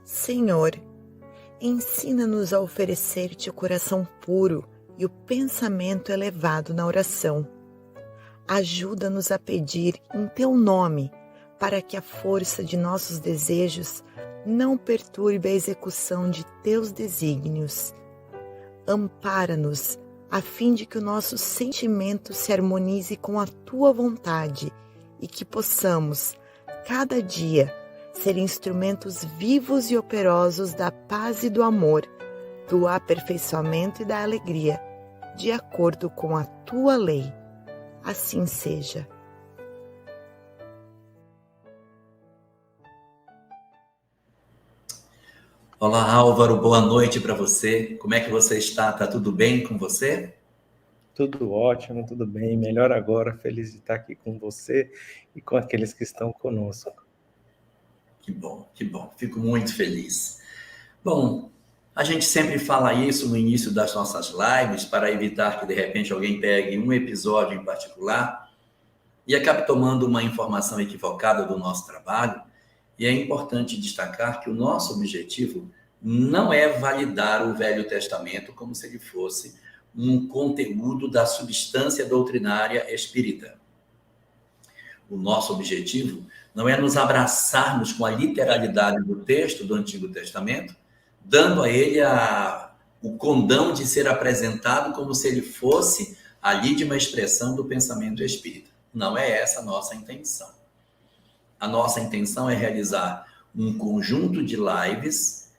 Senhor, ensina-nos a oferecer-te o coração puro e o pensamento elevado na oração. Ajuda-nos a pedir em teu nome, para que a força de nossos desejos não perturbe a execução de teus desígnios. Ampara-nos, a fim de que o nosso sentimento se harmonize com a tua vontade e que possamos, cada dia, ser instrumentos vivos e operosos da paz e do amor, do aperfeiçoamento e da alegria, de acordo com a tua lei. Assim seja. Olá, Álvaro, boa noite para você. Como é que você está? Está tudo bem com você? Tudo ótimo, tudo bem. Melhor agora, feliz de estar aqui com você e com aqueles que estão conosco. Que bom, que bom. Fico muito feliz. Bom, a gente sempre fala isso no início das nossas lives para evitar que, de repente, alguém pegue um episódio em particular e acabe tomando uma informação equivocada do nosso trabalho. E é importante destacar que o nosso objetivo não é validar o Velho Testamento como se ele fosse um conteúdo da substância doutrinária espírita. O nosso objetivo não é nos abraçarmos com a literalidade do texto do Antigo Testamento, dando a ele o condão de ser apresentado como se ele fosse ali de uma expressão do pensamento espírita. Não é essa a nossa intenção. A nossa intenção é realizar um conjunto de lives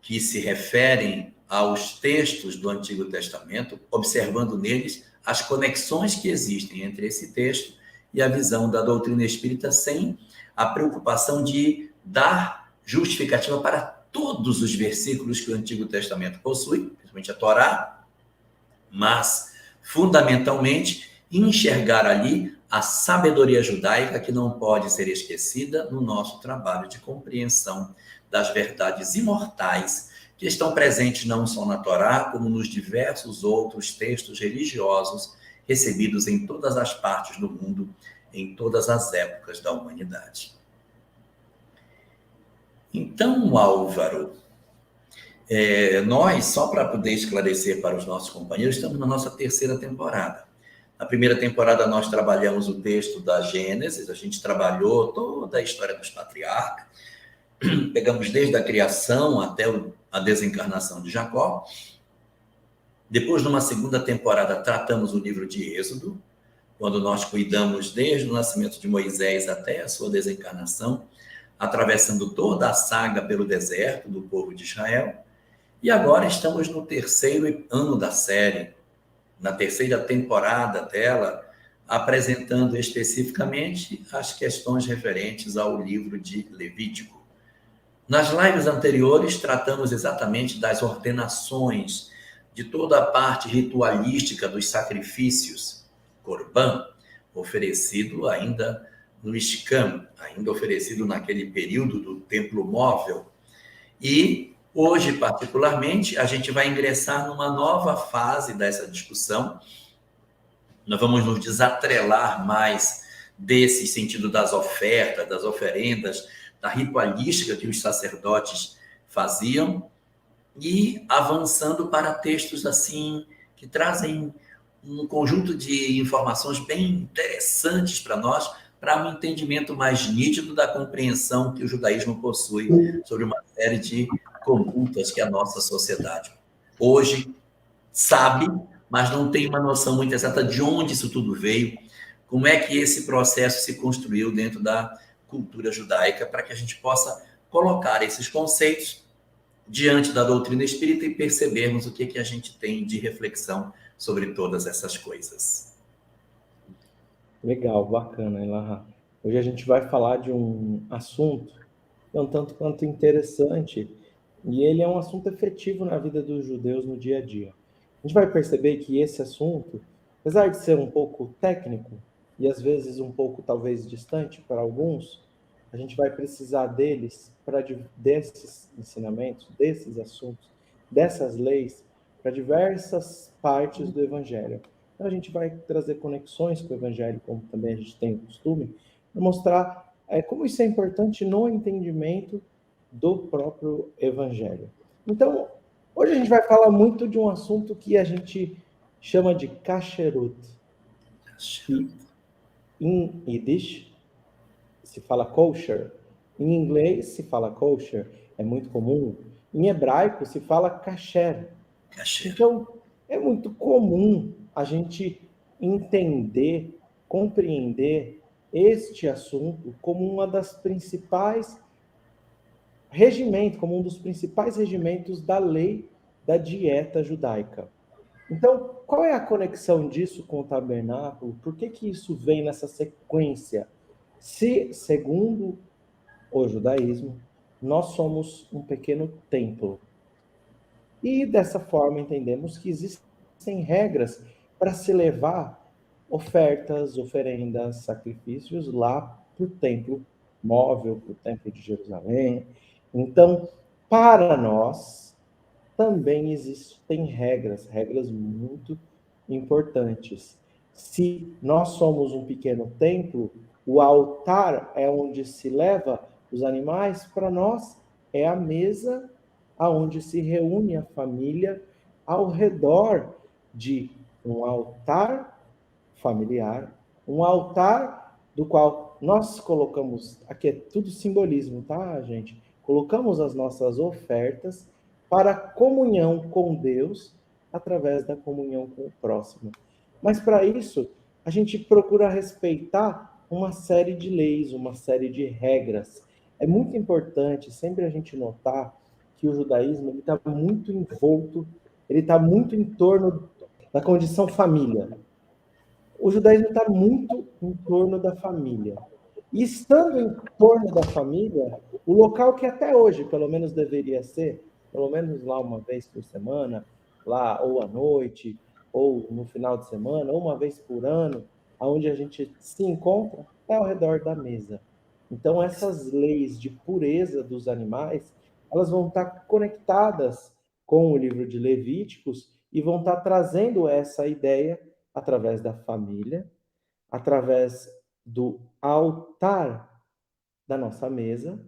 que se referem aos textos do Antigo Testamento, observando neles as conexões que existem entre esse texto e a visão da doutrina espírita, sem a preocupação de dar justificativa para todos os versículos que o Antigo Testamento possui, principalmente a Torá, mas, fundamentalmente, enxergar ali a sabedoria judaica que não pode ser esquecida no nosso trabalho de compreensão das verdades imortais que estão presentes não só na Torá, como nos diversos outros textos religiosos recebidos em todas as partes do mundo, em todas as épocas da humanidade. Então, Álvaro, nós, só para poder esclarecer para os nossos companheiros, estamos na nossa terceira temporada. Na primeira temporada, nós trabalhamos o texto da Gênesis, a gente trabalhou toda a história dos patriarcas, pegamos desde a criação até a desencarnação de Jacó. Depois, numa segunda temporada, tratamos o livro de Êxodo, quando nós cuidamos desde o nascimento de Moisés até a sua desencarnação, atravessando toda a saga pelo deserto do povo de Israel. E agora estamos no terceiro ano da série, na terceira temporada dela, apresentando especificamente as questões referentes ao livro de Levítico. Nas lives anteriores, tratamos exatamente das ordenações, de toda a parte ritualística dos sacrifícios, Corban, oferecido ainda no Ishkan, ainda oferecido naquele período do templo móvel. E hoje, particularmente, a gente vai ingressar numa nova fase dessa discussão. Nós vamos nos desatrelar mais desse sentido das ofertas, das oferendas, da ritualística que os sacerdotes faziam, e avançando para textos assim que trazem um conjunto de informações bem interessantes para nós, para um entendimento mais nítido da compreensão que o judaísmo possui sobre uma série de condutas que a nossa sociedade hoje sabe, mas não tem uma noção muito exata de onde isso tudo veio, como é que esse processo se construiu dentro da cultura judaica, para que a gente possa colocar esses conceitos diante da doutrina espírita e percebermos o que a gente tem de reflexão sobre todas essas coisas. Legal, bacana, Elahá. Hoje a gente vai falar de um assunto um tanto quanto interessante, e ele é um assunto efetivo na vida dos judeus no dia a dia. A gente vai perceber que esse assunto, apesar de ser um pouco técnico, e às vezes um pouco talvez distante para alguns, a gente vai precisar desses ensinamentos, desses assuntos, dessas leis, para diversas partes do Evangelho. Então a gente vai trazer conexões com o Evangelho, como também a gente tem o costume, para mostrar como isso é importante no entendimento do próprio Evangelho. Então, hoje a gente vai falar muito de um assunto que a gente chama de kasherut, que em Yiddish se fala kosher, em inglês se fala kosher, é muito comum, em hebraico se fala kasher. Então, é muito comum a gente entender, compreender este assunto como uma das principais regimentos, como um dos principais regimentos da lei da dieta judaica. Então, qual é a conexão disso com o tabernáculo? Por que que isso vem nessa sequência? Se, segundo o judaísmo, nós somos um pequeno templo. E dessa forma entendemos que existem regras para se levar ofertas, oferendas, sacrifícios lá para o templo móvel, para o templo de Jerusalém. Então, para nós, também existem regras muito importantes. Se nós somos um pequeno templo, o altar é onde se leva os animais, para nós é a mesa aonde se reúne a família ao redor de um altar familiar, um altar do qual nós colocamos, aqui é tudo simbolismo, tá, gente? Colocamos as nossas ofertas para a comunhão com Deus através da comunhão com o próximo. Mas para isso, a gente procura respeitar uma série de leis, uma série de regras. É muito importante sempre a gente notar que o judaísmo está muito envolto, ele está muito em torno da condição família. O judaísmo está muito em torno da família. E estando em torno da família, o local que até hoje, pelo menos deveria ser, pelo menos lá uma vez por semana, lá ou à noite, ou no final de semana, ou uma vez por ano, onde a gente se encontra, é ao redor da mesa. Então, essas leis de pureza dos animais, elas vão estar conectadas com o livro de Levíticos e vão estar trazendo essa ideia através da família, através do altar da nossa mesa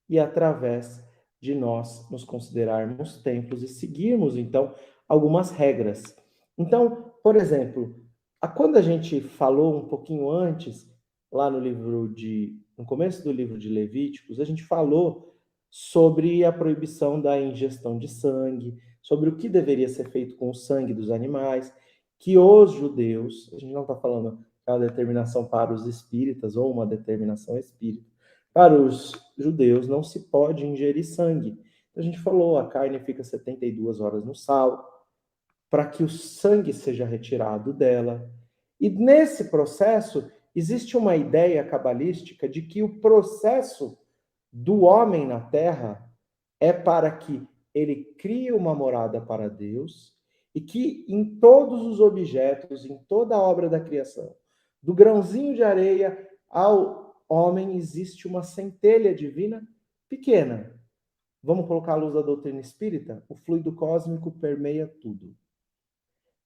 e através de nós nos considerarmos templos e seguirmos, então, algumas regras. Então, por exemplo, quando a gente falou um pouquinho antes, lá no começo do livro de Levíticos, a gente falou sobre a proibição da ingestão de sangue, sobre o que deveria ser feito com o sangue dos animais, que os judeus, a gente não está falando uma determinação para os espíritas ou uma determinação espírita, para os judeus não se pode ingerir sangue. Então, a gente falou, a carne fica 72 horas no sal, para que o sangue seja retirado dela. E nesse processo, existe uma ideia cabalística de que o processo do homem na terra é para que ele crie uma morada para Deus e que em todos os objetos, em toda a obra da criação, do grãozinho de areia ao homem, existe uma centelha divina pequena. Vamos colocar a luz da doutrina espírita? O fluido cósmico permeia tudo.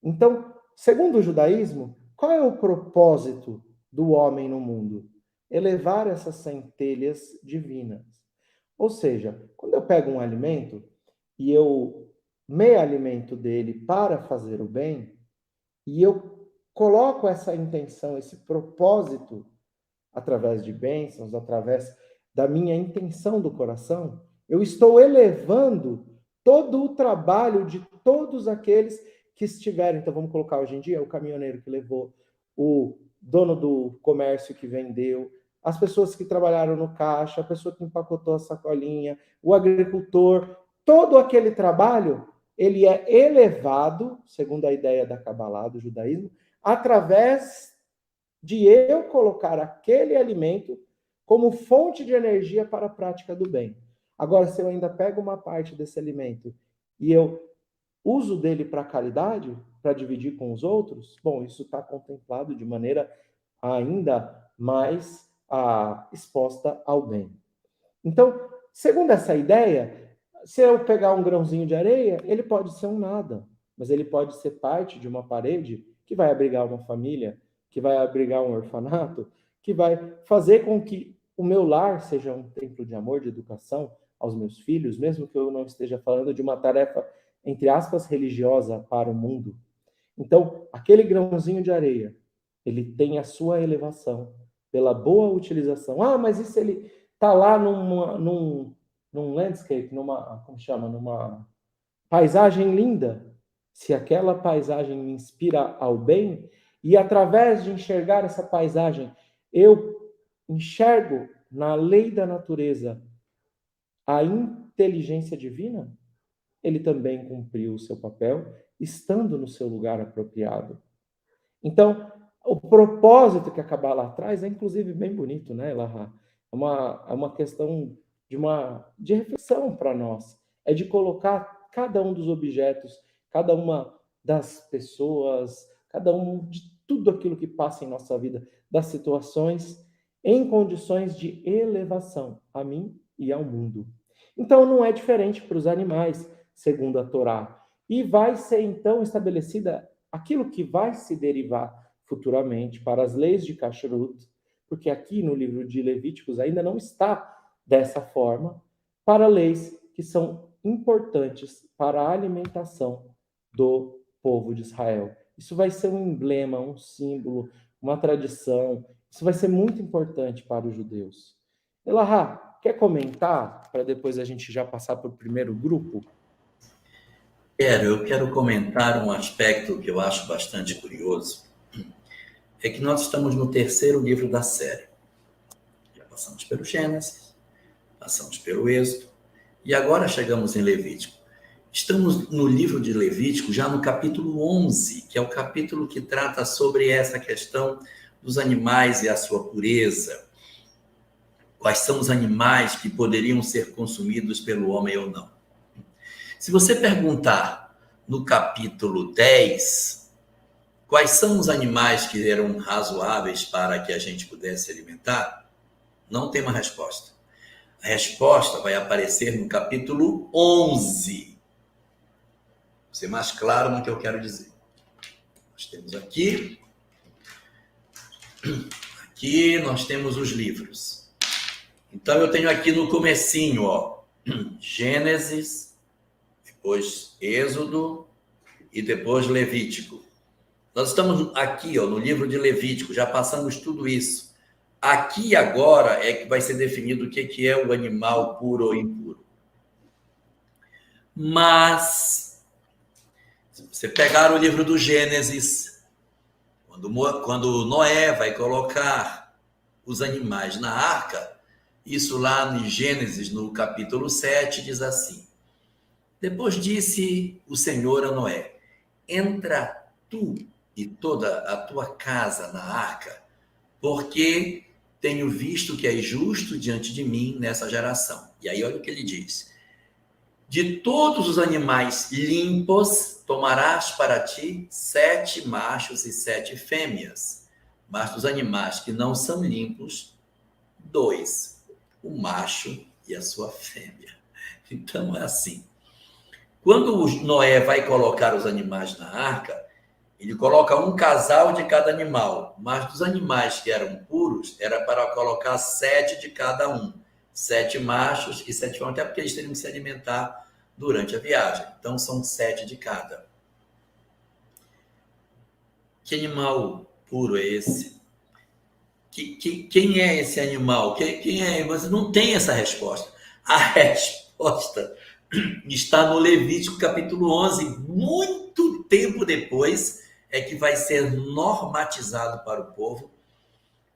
Então, segundo o judaísmo, qual é o propósito do homem no mundo? Elevar essas centelhas divinas. Ou seja, quando eu pego um alimento e eu me alimento dele para fazer o bem, e eu coloco essa intenção, esse propósito, através de bênçãos, através da minha intenção do coração, eu estou elevando todo o trabalho de todos aqueles que estiveram. Então, vamos colocar hoje em dia o caminhoneiro que levou, o dono do comércio que vendeu, as pessoas que trabalharam no caixa, a pessoa que empacotou a sacolinha, o agricultor, todo aquele trabalho, ele é elevado, segundo a ideia da Kabbalah, do judaísmo, através de eu colocar aquele alimento como fonte de energia para a prática do bem. Agora, se eu ainda pego uma parte desse alimento e eu uso dele para caridade, para dividir com os outros, bom, isso está contemplado de maneira ainda mais exposta ao bem. Então, segundo essa ideia, se eu pegar um grãozinho de areia, ele pode ser um nada, mas ele pode ser parte de uma parede que vai abrigar uma família, que vai abrigar um orfanato, que vai fazer com que o meu lar seja um templo de amor, de educação, aos meus filhos, mesmo que eu não esteja falando de uma tarefa, entre aspas, religiosa para o mundo. Então, aquele grãozinho de areia, ele tem a sua elevação pela boa utilização. Ah, mas e se ele está lá num landscape, como chama? Numa paisagem linda. Se aquela paisagem me inspira ao bem, e através de enxergar essa paisagem, eu enxergo na lei da natureza a inteligência divina, ele também cumpriu o seu papel, estando no seu lugar apropriado. Então, o propósito que a Kabbalah traz é, inclusive, bem bonito, né, Elahá? É uma questão de reflexão para nós. É de colocar cada um dos objetos, cada uma das pessoas, cada um de tudo aquilo que passa em nossa vida, das situações, em condições de elevação a mim e ao mundo. Então, não é diferente para os animais, segundo a Torá. E vai ser, então, estabelecida aquilo que vai se derivar futuramente para as leis de Kashrut, porque aqui no livro de Levíticos ainda não está dessa forma, para leis que são importantes para a alimentação do povo de Israel. Isso vai ser um emblema, um símbolo, uma tradição. Isso vai ser muito importante para os judeus. Elahá, quer comentar para depois a gente já passar para o primeiro grupo? Eu quero comentar um aspecto que eu acho bastante curioso. É que nós estamos no terceiro livro da série. Já passamos pelo Gênesis, passamos pelo Êxodo, e agora chegamos em Levítico. Estamos no livro de Levítico, já no capítulo 11, que é o capítulo que trata sobre essa questão dos animais e a sua pureza. Quais são os animais que poderiam ser consumidos pelo homem ou não. Se você perguntar no capítulo 10, quais são os animais que eram razoáveis para que a gente pudesse alimentar, não tem uma resposta. A resposta vai aparecer no capítulo 11. Vou ser mais claro no que eu quero dizer. Nós temos aqui nós temos os livros. Então eu tenho aqui no comecinho, Gênesis, depois Êxodo e depois Levítico. Nós estamos aqui, no livro de Levítico, já passamos tudo isso. Aqui agora é que vai ser definido o que é o animal puro ou impuro. Mas, se você pegar o livro do Gênesis, quando Noé vai colocar os animais na arca, isso lá em Gênesis, no capítulo 7, diz assim: depois disse o Senhor a Noé: entra tu e toda a tua casa na arca, porque tenho visto que és justo diante de mim nessa geração. E aí olha o que ele diz: de todos os animais limpos tomarás para ti 7 machos e 7 fêmeas, mas dos animais que não são limpos, 2, o macho e a sua fêmea. Então é assim. Quando Noé vai colocar os animais na arca, ele coloca um casal de cada animal, mas dos animais que eram puros, era para colocar 7 de cada um. 7 machos e 7 fêmeas, até porque eles teriam que se alimentar durante a viagem. Então, são 7 de cada. Que animal puro é esse? Quem é esse animal? Quem é? Você não tem essa resposta. A resposta está no Levítico capítulo 11. Muito tempo depois é que vai ser normatizado para o povo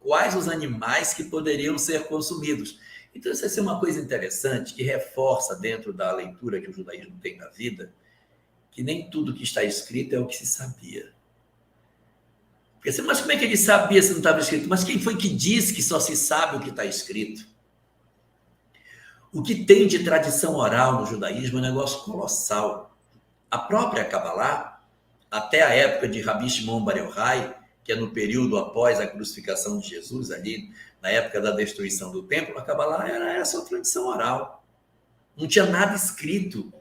quais os animais que poderiam ser consumidos. Então, isso vai ser uma coisa interessante que reforça dentro da leitura que o judaísmo tem na vida, que nem tudo que está escrito é o que se sabia. Porque, mas como é que ele sabia se não estava escrito? Mas quem foi que disse que só se sabe o que está escrito? O que tem de tradição oral no judaísmo é um negócio colossal. A própria Kabbalah, até a época de Rabi Shimon Bar Yochai, que é no período após a crucificação de Jesus, ali, na época da destruição do templo, a Kabbalah era essa tradição oral. Não tinha nada escrito.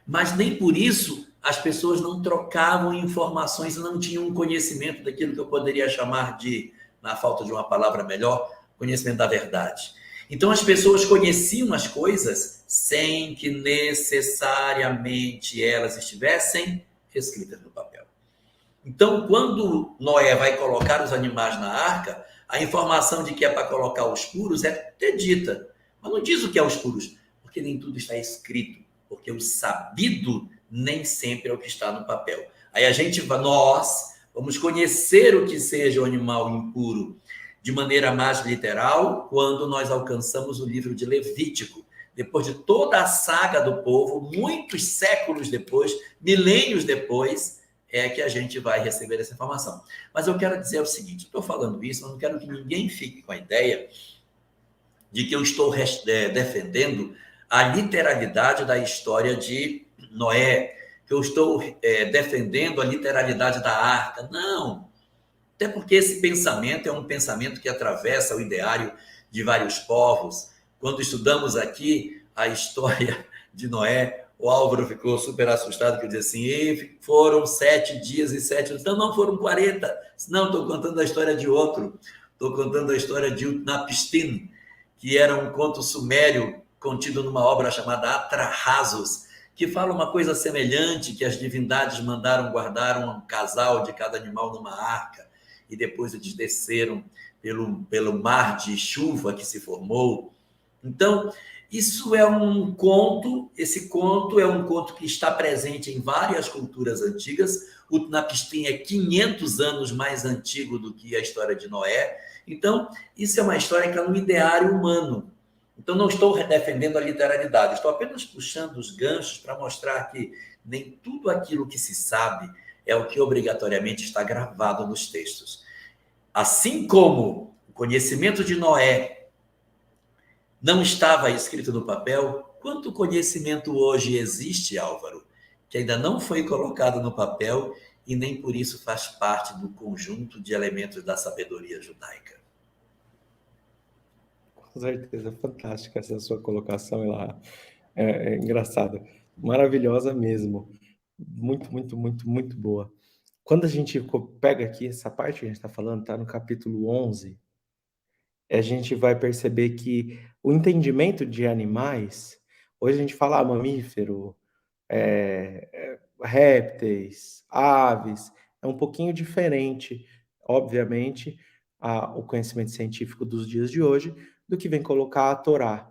Mas nem por isso as pessoas não trocavam informações, não tinham conhecimento daquilo que eu poderia chamar de, na falta de uma palavra melhor, conhecimento da verdade. Então as pessoas conheciam as coisas sem que necessariamente elas estivessem escritas no papel. Então, quando Noé vai colocar os animais na arca, a informação de que é para colocar os puros é dita. Mas não diz o que é os puros, porque nem tudo está escrito, porque o sabido nem sempre é o que está no papel. Aí nós vamos conhecer o que seja o animal impuro de maneira mais literal quando nós alcançamos o livro de Levítico. Depois de toda a saga do povo, muitos séculos depois, milênios depois, é que a gente vai receber essa informação. Mas eu quero dizer o seguinte, estou falando isso, mas não quero que ninguém fique com a ideia de que eu estou defendendo a literalidade da história de Noé, que eu estou defendendo a literalidade da arca. Não, até porque esse pensamento é um pensamento que atravessa o ideário de vários povos. Quando estudamos aqui a história de Noé, o Álvaro ficou super assustado, que dizia assim, foram 7 dias e 7 anos. Não foram 40. Não, estou contando a história de outro. Estou contando a história de Utnapishtim, que era um conto sumério contido numa obra chamada Atrahasis, que fala uma coisa semelhante, que as divindades mandaram guardar um casal de cada animal numa arca, e depois eles desceram pelo mar de chuva que se formou. Então, isso é um conto, esse conto é um conto que está presente em várias culturas antigas. O Utnapishtim é 500 anos mais antigo do que a história de Noé. Então, isso é uma história que é um ideário humano. Então, não estou defendendo a literalidade, estou apenas puxando os ganchos para mostrar que nem tudo aquilo que se sabe é o que obrigatoriamente está gravado nos textos. Assim como o conhecimento de Noé não estava escrito no papel, quanto conhecimento hoje existe, Álvaro, que ainda não foi colocado no papel e nem por isso faz parte do conjunto de elementos da sabedoria judaica? Com certeza, fantástica essa sua colocação, Elá. É engraçada, maravilhosa mesmo. Muito, muito, muito, muito boa. Quando a gente pega aqui essa parte que a gente está falando, está no capítulo 11, a gente vai perceber que o entendimento de animais, hoje a gente fala mamífero, répteis, aves, é um pouquinho diferente, obviamente, o conhecimento científico dos dias de hoje, do que vem colocar a Torá.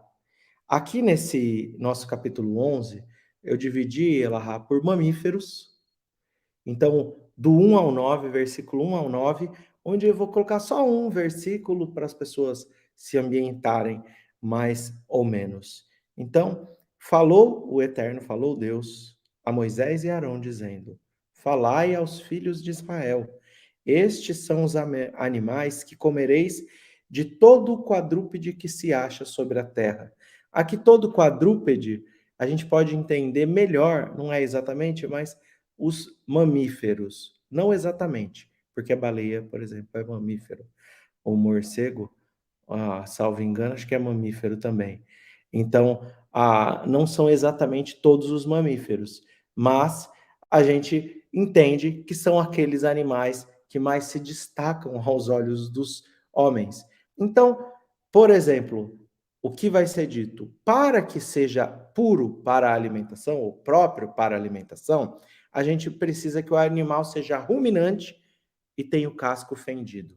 Aqui nesse nosso capítulo 11, eu dividi ela por mamíferos. Então, do 1 ao 9, versículo 1 ao 9, onde eu vou colocar só um versículo para as pessoas se ambientarem mais ou menos. Então, falou o Eterno, falou Deus a Moisés e Arão, dizendo: falai aos filhos de Israel, estes são os animais que comereis de todo o quadrúpede que se acha sobre a terra. Aqui todo quadrúpede, a gente pode entender melhor, não é exatamente, mas os mamíferos. Não exatamente, porque a baleia, por exemplo, é mamífero. O morcego, salvo engano, acho que é mamífero também. Então, não são exatamente todos os mamíferos, mas a gente entende que são aqueles animais que mais se destacam aos olhos dos homens. Então, por exemplo, o que vai ser dito? Para que seja puro para a alimentação, ou próprio para a alimentação, a gente precisa que o animal seja ruminante e tenha o casco fendido.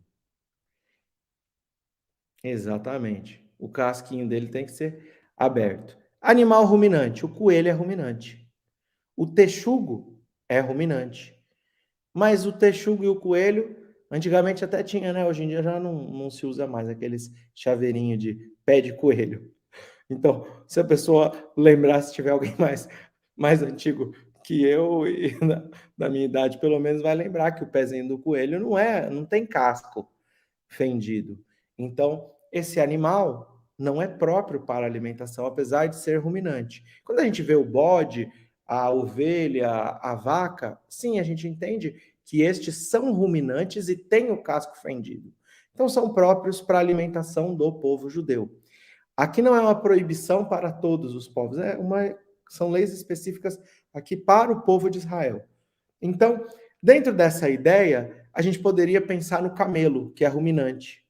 Exatamente. O casquinho dele tem que ser aberto. Animal ruminante. O coelho é ruminante. O texugo é ruminante. Mas o texugo e o coelho, antigamente até tinha, né? Hoje em dia já não se usa mais aqueles chaveirinhos de pé de coelho. Então, se a pessoa lembrar, se tiver alguém mais antigo que eu e da minha idade, pelo menos vai lembrar que o pezinho do coelho não tem casco fendido. Então, esse animal não é próprio para alimentação, apesar de ser ruminante. Quando a gente vê o bode, a ovelha, a vaca, sim, a gente entende que estes são ruminantes e têm o casco fendido. Então, são próprios para a alimentação do povo judeu. Aqui não é uma proibição para todos os povos, são leis específicas aqui para o povo de Israel. Então, dentro dessa ideia, a gente poderia pensar no camelo, que é ruminante.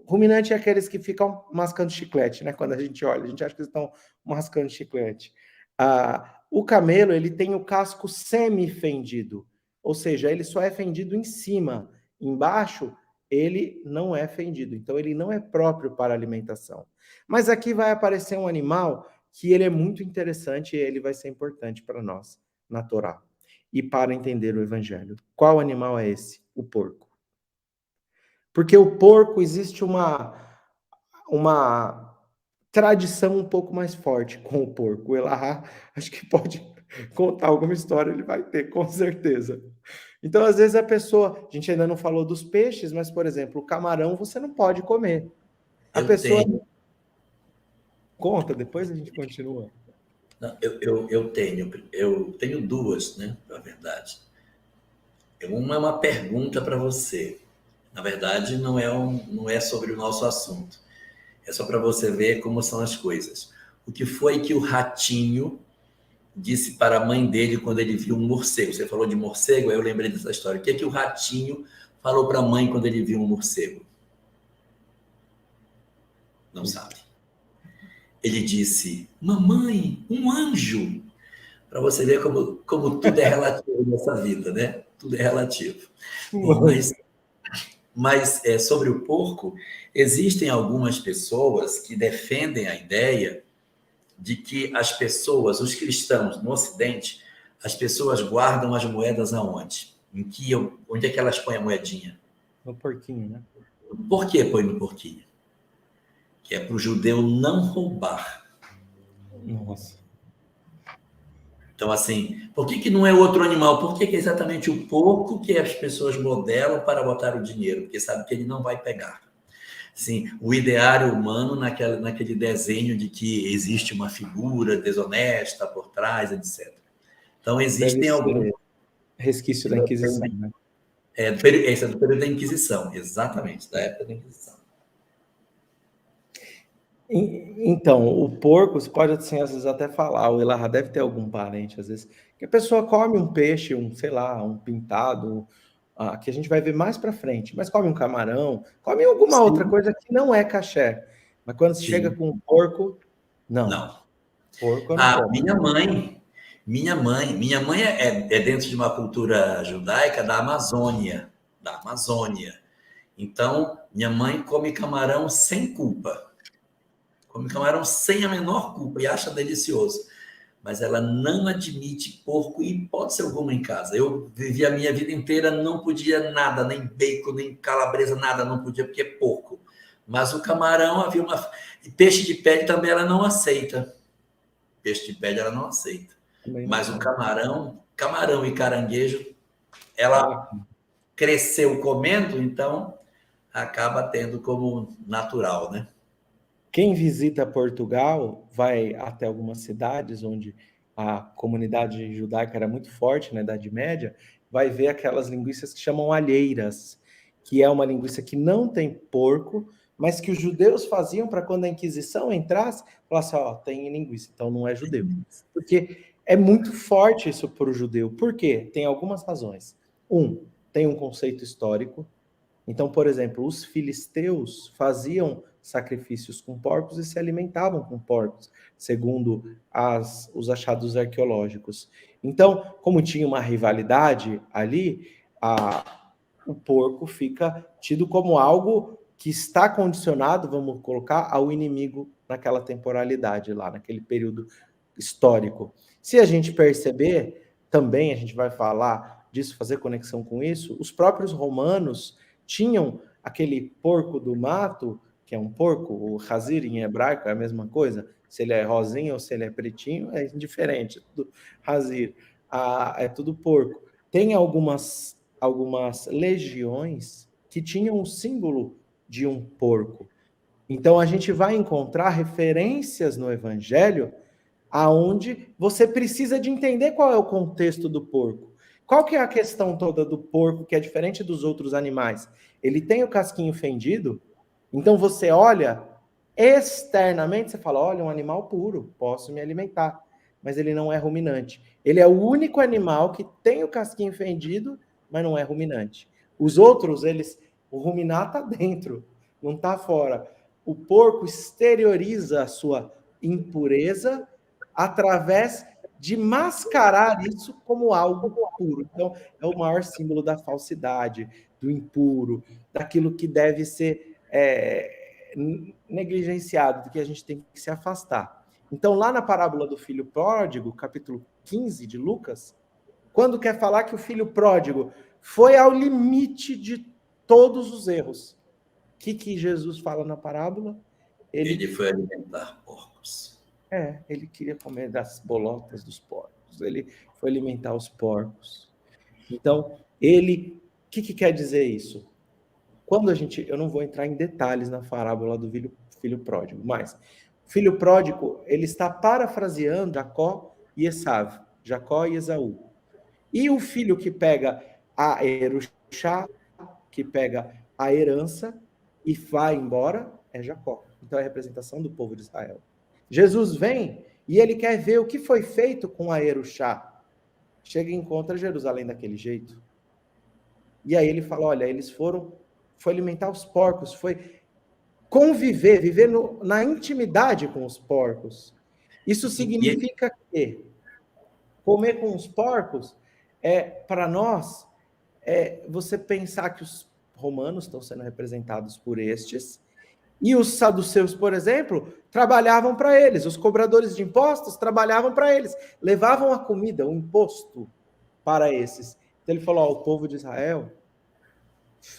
Ruminante é aqueles que ficam mascando chiclete, né? Quando a gente olha, a gente acha que eles estão mascando chiclete. O camelo, ele tem o casco semi-fendido, ou seja, ele só é fendido em cima. Embaixo, ele não é fendido. Então, ele não é próprio para alimentação. Mas aqui vai aparecer um animal que ele é muito interessante e ele vai ser importante para nós na Torá e para entender o Evangelho. Qual animal é esse? O porco. Porque o porco existe uma tradição um pouco mais forte com o porco. O Elahá, acho que pode contar alguma história, ele vai ter, com certeza. Então, às vezes, a gente ainda não falou dos peixes, mas, por exemplo, o camarão você não pode comer. Eu tenho. Conta, depois a gente continua. Não, eu tenho duas, né, na verdade. Uma é uma pergunta para você. Na verdade, não é sobre o nosso assunto. É só para você ver como são as coisas. O que foi que o ratinho disse para a mãe dele quando ele viu um morcego? Você falou de morcego, aí eu lembrei dessa história. O que é que o ratinho falou para a mãe quando ele viu um morcego? Não sabe. Ele disse, mamãe, um anjo. Para você ver como tudo é relativo nessa vida, né? Tudo é relativo. Bom, mas sobre o porco, existem algumas pessoas que defendem a ideia de que as pessoas, os cristãos no Ocidente, as pessoas guardam as moedas aonde? Onde é que elas põem a moedinha? No porquinho, né? Por que põe no porquinho? Que é para o judeu não roubar. Nossa. Então, assim, por que não é outro animal? Por que é exatamente o porco que as pessoas modelam para botar o dinheiro? Porque sabe que ele não vai pegar. Sim, o ideário humano naquele desenho de que existe uma figura desonesta por trás, etc. Então, existem alguns... Resquício da Inquisição, né? Esse é do período da Inquisição, exatamente, da época da Inquisição. Então, o porco, você pode, assim, às vezes até falar, o Elahá deve ter algum parente, às vezes, que a pessoa come um peixe, sei lá, um pintado, que a gente vai ver mais para frente, mas come um camarão, come alguma outra coisa que não é caché. Mas quando se chega com um porco, não. Porco eu não como. Minha mãe é dentro de uma cultura judaica da Amazônia. Então, minha mãe come camarão sem culpa. Come camarão sem a menor culpa e acha delicioso. Mas ela não admite porco em hipótese alguma em casa. Eu vivi a minha vida inteira, não podia nada, nem bacon, nem calabresa, nada, não podia, porque é porco. Mas o camarão, havia uma... E peixe de pele também ela não aceita. Peixe de pele ela não aceita. Mas o camarão e caranguejo, ela cresceu comendo, então acaba tendo como natural, né? Quem visita Portugal vai até algumas cidades onde a comunidade judaica era muito forte na Idade Média, vai ver aquelas linguiças que chamam alheiras, que é uma linguiça que não tem porco, mas que os judeus faziam para quando a Inquisição entrasse, falasse, tem linguiça, então não é judeu. Porque é muito forte isso para o judeu. Por quê? Tem algumas razões. Tem um conceito histórico. Então, por exemplo, os filisteus faziam sacrifícios com porcos e se alimentavam com porcos, segundo os achados arqueológicos. Então, como tinha uma rivalidade ali, o porco fica tido como algo que está condicionado, vamos colocar, ao inimigo naquela temporalidade lá, naquele período histórico. Se a gente perceber, também a gente vai falar disso, fazer conexão com isso, os próprios romanos tinham aquele porco do mato, que é um porco, o hazir em hebraico é a mesma coisa, se ele é rosinho ou se ele é pretinho, é indiferente, é tudo hazir, é tudo porco. Tem algumas legiões que tinham o símbolo de um porco. Então a gente vai encontrar referências no Evangelho aonde você precisa de entender qual é o contexto do porco. Qual que é a questão toda do porco, que é diferente dos outros animais? Ele tem o casquinho fendido, então você olha externamente, você fala, olha, um animal puro, posso me alimentar. Mas ele não é ruminante. Ele é o único animal que tem o casquinho fendido, mas não é ruminante. Os outros, o ruminar está dentro. não está fora. O porco exterioriza a sua impureza através de mascarar isso como algo puro. Então, é o maior símbolo da falsidade, do impuro, daquilo que deve ser negligenciado, do que a gente tem que se afastar. Então, lá na parábola do filho pródigo, capítulo 15 de Lucas, quando quer falar que o filho pródigo foi ao limite de todos os erros, o que Jesus fala na parábola? Ele foi alimentar porcos. Ele queria comer das bolotas dos porcos. Ele foi alimentar os porcos. Então, o que quer dizer isso? Eu não vou entrar em detalhes na parábola do filho pródigo, mas o filho pródigo, ele está parafraseando Jacó e Esaú, Jacó e Esaú. E o filho que pega a Eruxá, que pega a herança e vai embora, é Jacó. Então é a representação do povo de Israel. Jesus vem e ele quer ver o que foi feito com a Eruxá. Chega e encontra Jerusalém daquele jeito. E aí ele fala, olha, foi alimentar os porcos, foi conviver, viver na intimidade com os porcos. Isso significa que comer com os porcos para nós, você pensar que os romanos estão sendo representados por estes, e os saduceus, por exemplo, trabalhavam para eles, os cobradores de impostos trabalhavam para eles, levavam a comida, o imposto para esses. Então ele falou, o povo de Israel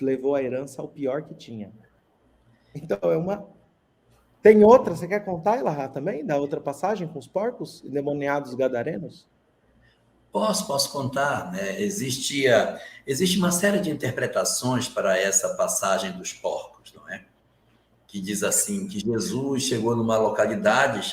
levou a herança ao pior que tinha. Então Tem outra, você quer contar, Elahá, também, da outra passagem com os porcos endemoniados gadarenos? Posso contar, né? Existe uma série de interpretações para essa passagem dos porcos, não é? Que diz assim, que Jesus chegou numa localidade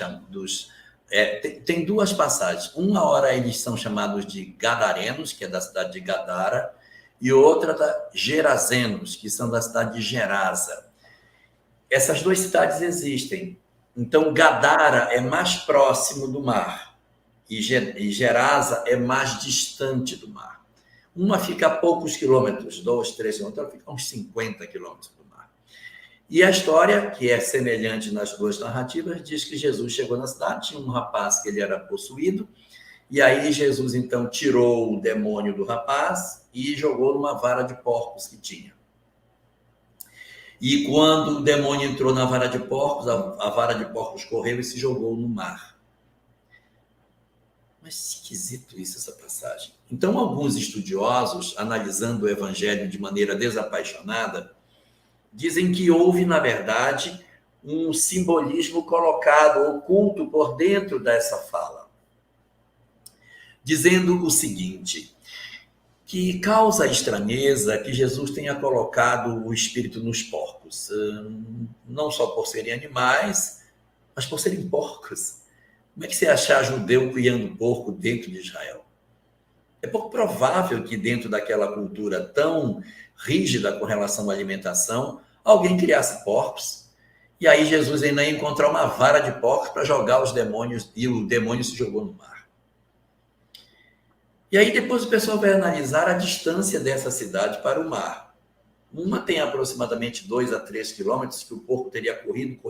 tem duas passagens. Uma hora eles são chamados de Gadarenos, que é da cidade de Gadara, e outra da Gerazenos, que são da cidade de Gerasa. Essas duas cidades existem. Então, Gadara é mais próximo do mar e Gerasa é mais distante do mar. Uma fica a poucos quilômetros, 2, 3 quilômetros, outra fica a uns 50 quilômetros do mar. E a história, que é semelhante nas duas narrativas, diz que Jesus chegou na cidade, tinha um rapaz que ele era possuído, e aí Jesus, então, tirou o demônio do rapaz e jogou numa vara de porcos que tinha. E quando o demônio entrou na vara de porcos, a vara de porcos correu e se jogou no mar. Mas esquisito isso, essa passagem. Então, alguns estudiosos, analisando o evangelho de maneira desapaixonada, dizem que houve, na verdade, um simbolismo colocado, oculto por dentro dessa fala. Dizendo o seguinte, que causa estranheza que Jesus tenha colocado o espírito nos porcos, não só por serem animais, mas por serem porcos. Como é que você achar judeu criando porco dentro de Israel? É pouco provável que dentro daquela cultura tão rígida com relação à alimentação, alguém criasse porcos. E aí Jesus ainda ia encontrar uma vara de porcos para jogar os demônios, e o demônio se jogou no mar. E aí depois o pessoal vai analisar a distância dessa cidade para o mar. Uma tem aproximadamente 2 a 3 quilômetros que o porco teria corrido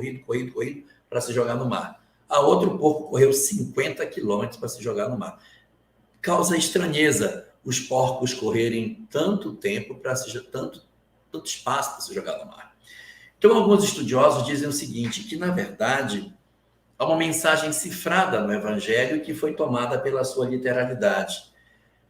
para se jogar no mar. A outra, o porco correu 50 quilômetros para se jogar no mar. Causa estranheza os porcos correrem tanto tempo, tanto espaço para se jogar no mar. Então, alguns estudiosos dizem o seguinte, que, na verdade, há uma mensagem cifrada no Evangelho que foi tomada pela sua literalidade.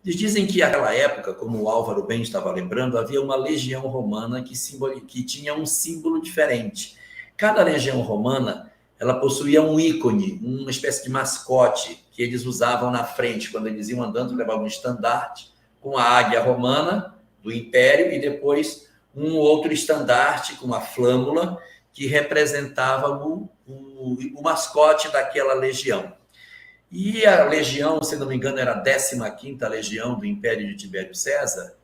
Eles dizem que, naquela época, como o Álvaro bem estava lembrando, havia uma legião romana que tinha um símbolo diferente. Cada legião romana ela possuía um ícone, uma espécie de mascote que eles usavam na frente. Quando eles iam andando, levavam um estandarte com a águia romana do Império e depois um outro estandarte com a flâmula que representava o mascote daquela legião. E a legião, se não me engano, era a 15ª legião do Império de Tibério César,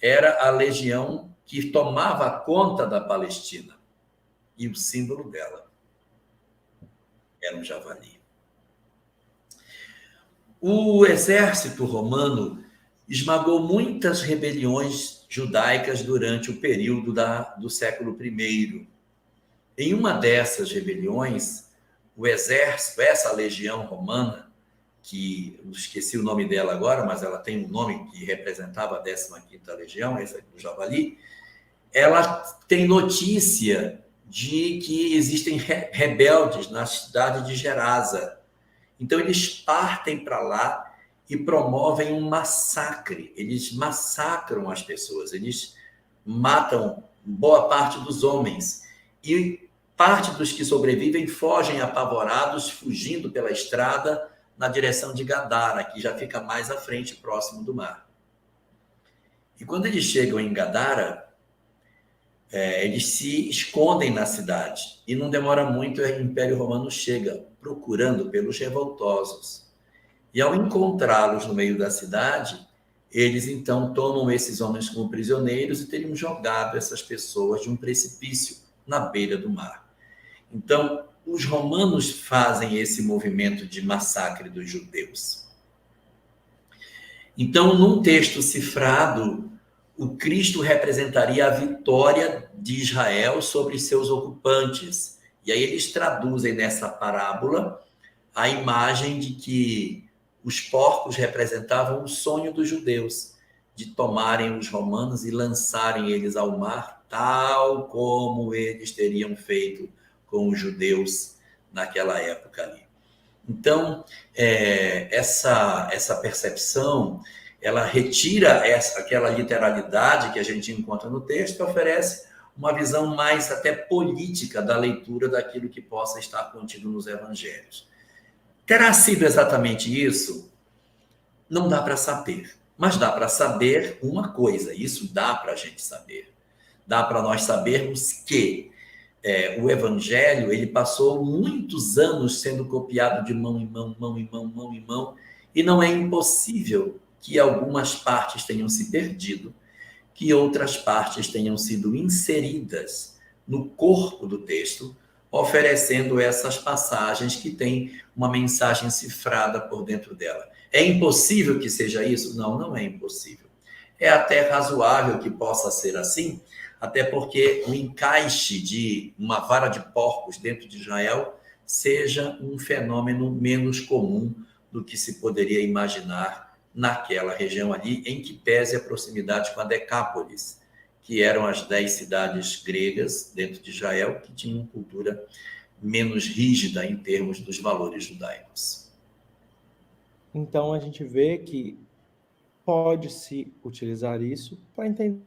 era a legião que tomava conta da Palestina. E o símbolo dela era um javali. O exército romano esmagou muitas rebeliões judaicas durante o período do século I. Em uma dessas rebeliões, o exército, essa legião romana, que eu esqueci o nome dela agora, mas ela tem um nome que representava a 15ª Legião, essa do Javali, ela tem notícia de que existem rebeldes na cidade de Gerasa. Então, eles partem para lá e promovem um massacre. Eles massacram as pessoas, eles matam boa parte dos homens. E parte dos que sobrevivem fogem apavorados, fugindo pela estrada na direção de Gadara, que já fica mais à frente, próximo do mar. E quando eles chegam em Gadara, eles se escondem na cidade. E não demora muito, o Império Romano chega procurando pelos revoltosos. E ao encontrá-los no meio da cidade, eles então tomam esses homens como prisioneiros e teriam jogado essas pessoas de um precipício na beira do mar. Então, os romanos fazem esse movimento de massacre dos judeus. Então, num texto cifrado, o Cristo representaria a vitória de Israel sobre seus ocupantes. E aí eles traduzem nessa parábola a imagem de que os porcos representavam o sonho dos judeus, de tomarem os romanos e lançarem eles ao mar, tal como eles teriam feito com os judeus naquela época ali. Então, essa percepção, ela retira aquela literalidade que a gente encontra no texto e oferece uma visão mais até política da leitura daquilo que possa estar contido nos evangelhos. Terá sido exatamente isso? Não dá para saber, mas dá para saber uma coisa, isso dá para a gente saber. Dá para nós sabermos que o evangelho, ele passou muitos anos sendo copiado de mão em mão, mão em mão, mão em mão, e não é impossível que algumas partes tenham se perdido, que outras partes tenham sido inseridas no corpo do texto, oferecendo essas passagens que têm uma mensagem cifrada por dentro dela. É impossível que seja isso? Não, não é impossível. É até razoável que possa ser assim, até porque o encaixe de uma vara de porcos dentro de Israel seja um fenômeno menos comum do que se poderia imaginar naquela região ali, em que pese a proximidade com a Decápolis, que eram as 10 cidades gregas dentro de Israel, que tinham uma cultura menos rígida em termos dos valores judaicos. Então, a gente vê que pode-se utilizar isso para entender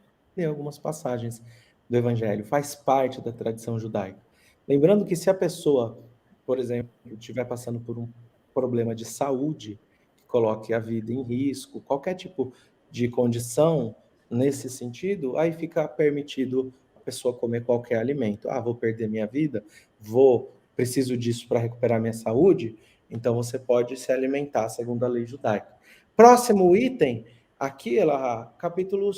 algumas passagens do Evangelho, faz parte da tradição judaica. Lembrando que se a pessoa, por exemplo, estiver passando por um problema de saúde, que coloque a vida em risco, qualquer tipo de condição nesse sentido, aí fica permitido a pessoa comer qualquer alimento. Ah, vou perder minha vida, preciso disso para recuperar minha saúde, então você pode se alimentar segundo a lei judaica. Próximo item, aqui, capítulo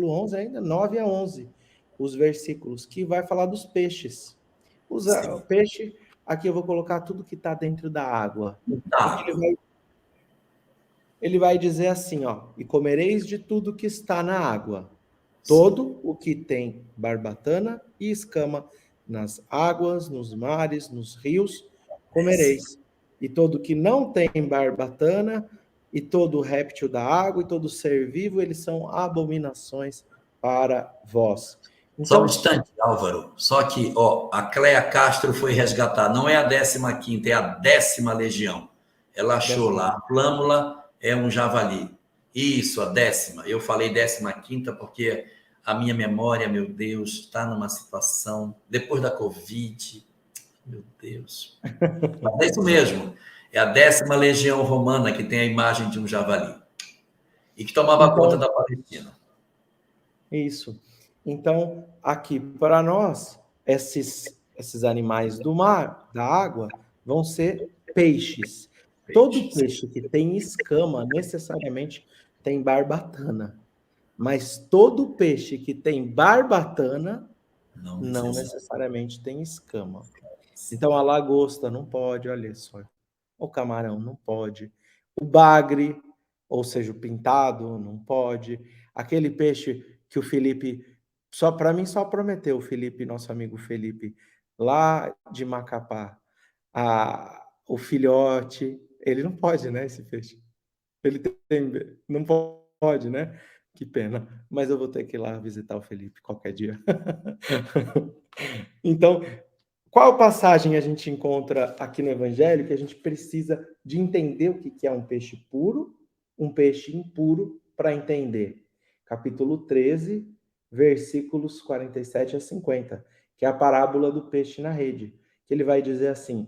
11 ainda, 9 a 11, os versículos, que vai falar dos peixes. O peixe, aqui eu vou colocar tudo que está dentro da água. Ele vai dizer assim, ó, e comereis de tudo que está na água, todo o que tem barbatana e escama nas águas, nos mares, nos rios, comereis. E todo que não tem barbatana, e todo réptil da água, e todo ser vivo, eles são abominações para vós. Então, só um instante, Álvaro. Só que, a Cléa Castro foi resgatar. Não é a 15ª, é a 10ª Legião. Ela achou lá. A flâmula é um javali. Isso, a 10ª. Eu falei 15ª porque a minha memória, meu Deus, está numa situação... Depois da Covid... Meu Deus. Mas é isso mesmo. É a 10ª Legião Romana que tem a imagem de um javali. E que tomava conta da Palestina. Isso. Então, aqui para nós, esses animais do mar, da água, vão ser peixes. Todo peixe que tem escama necessariamente tem barbatana. Mas todo peixe que tem barbatana não necessariamente tem escama. Então, a lagosta não pode, olha só. O camarão não pode. O bagre, ou seja, o pintado, não pode. Aquele peixe que o Felipe Só para mim só prometeu o Felipe, nosso amigo Felipe, lá de Macapá, o filhote. Ele não pode, né, esse peixe? Ele não pode, né? Que pena. Mas eu vou ter que ir lá visitar o Felipe qualquer dia. Então, qual passagem a gente encontra aqui no Evangelho que a gente precisa de entender o que é um peixe puro, um peixe impuro, para entender? Capítulo 13, versículos 47 a 50, que é a parábola do peixe na rede, que ele vai dizer assim: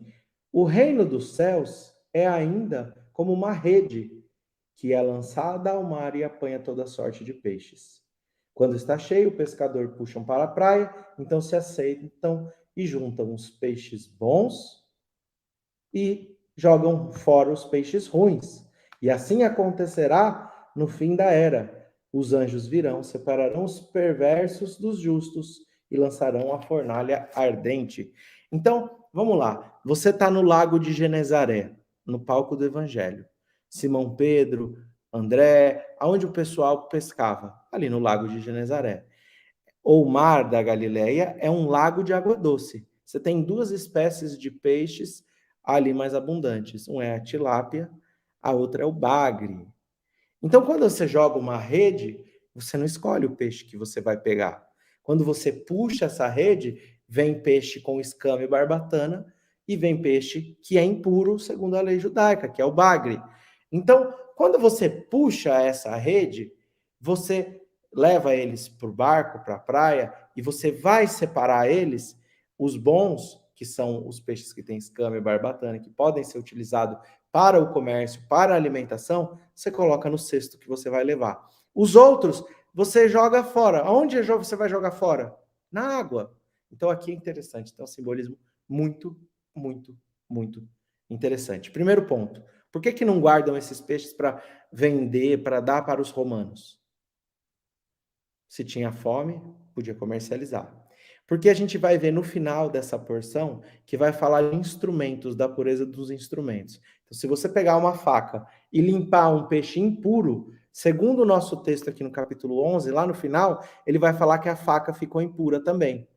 o reino dos céus é ainda como uma rede que é lançada ao mar e apanha toda sorte de peixes. Quando está cheio, o pescador puxam para a praia, então se assentam e juntam os peixes bons e jogam fora os peixes ruins. E assim acontecerá no fim da era. Os anjos virão, separarão os perversos dos justos e lançarão a fornalha ardente. Então, vamos lá. Você está no lago de Genezaré, no palco do Evangelho. Simão Pedro, André, aonde o pessoal pescava? Ali no lago de Genezaré. O mar da Galileia é um lago de água doce. Você tem duas espécies de peixes ali mais abundantes. Um é a tilápia, a outra é o bagre. Então, quando você joga uma rede, você não escolhe o peixe que você vai pegar. Quando você puxa essa rede, vem peixe com escama e barbatana e vem peixe que é impuro, segundo a lei judaica, que é o bagre. Então, quando você puxa essa rede, você leva eles para o barco, para a praia, e você vai separar eles, os bons, que são os peixes que têm escama e barbatana, que podem ser utilizados para o comércio, para a alimentação, você coloca no cesto que você vai levar. Os outros, você joga fora. Onde você vai jogar fora? Na água. Então, aqui é interessante. Então, um simbolismo muito, muito, muito interessante. Primeiro ponto. Por que não guardam esses peixes para vender, para dar para os romanos? Se tinha fome, podia comercializar. Porque a gente vai ver no final dessa porção que vai falar de instrumentos, da pureza dos instrumentos. Então, se você pegar uma faca e limpar um peixe impuro, segundo o nosso texto aqui no capítulo 11, lá no final, ele vai falar que a faca ficou impura também.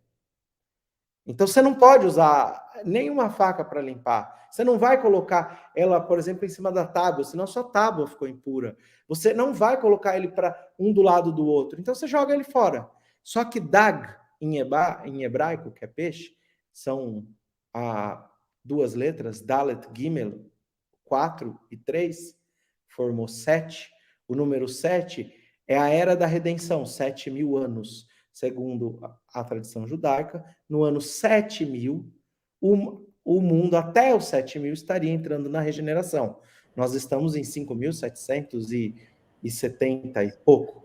Então, você não pode usar nenhuma faca para limpar. Você não vai colocar ela, por exemplo, em cima da tábua, senão a sua tábua ficou impura. Você não vai colocar ele para um do lado do outro. Então, você joga ele fora. Só que dag, em hebraico, que é peixe, são duas letras, Dalet, Gimel, 4 e 3, formou 7. O número 7 é a era da redenção, 7.000 anos. Segundo a tradição judaica, no ano 7.000, o mundo até os 7.000 estaria entrando na regeneração. Nós estamos em 5.770 e pouco.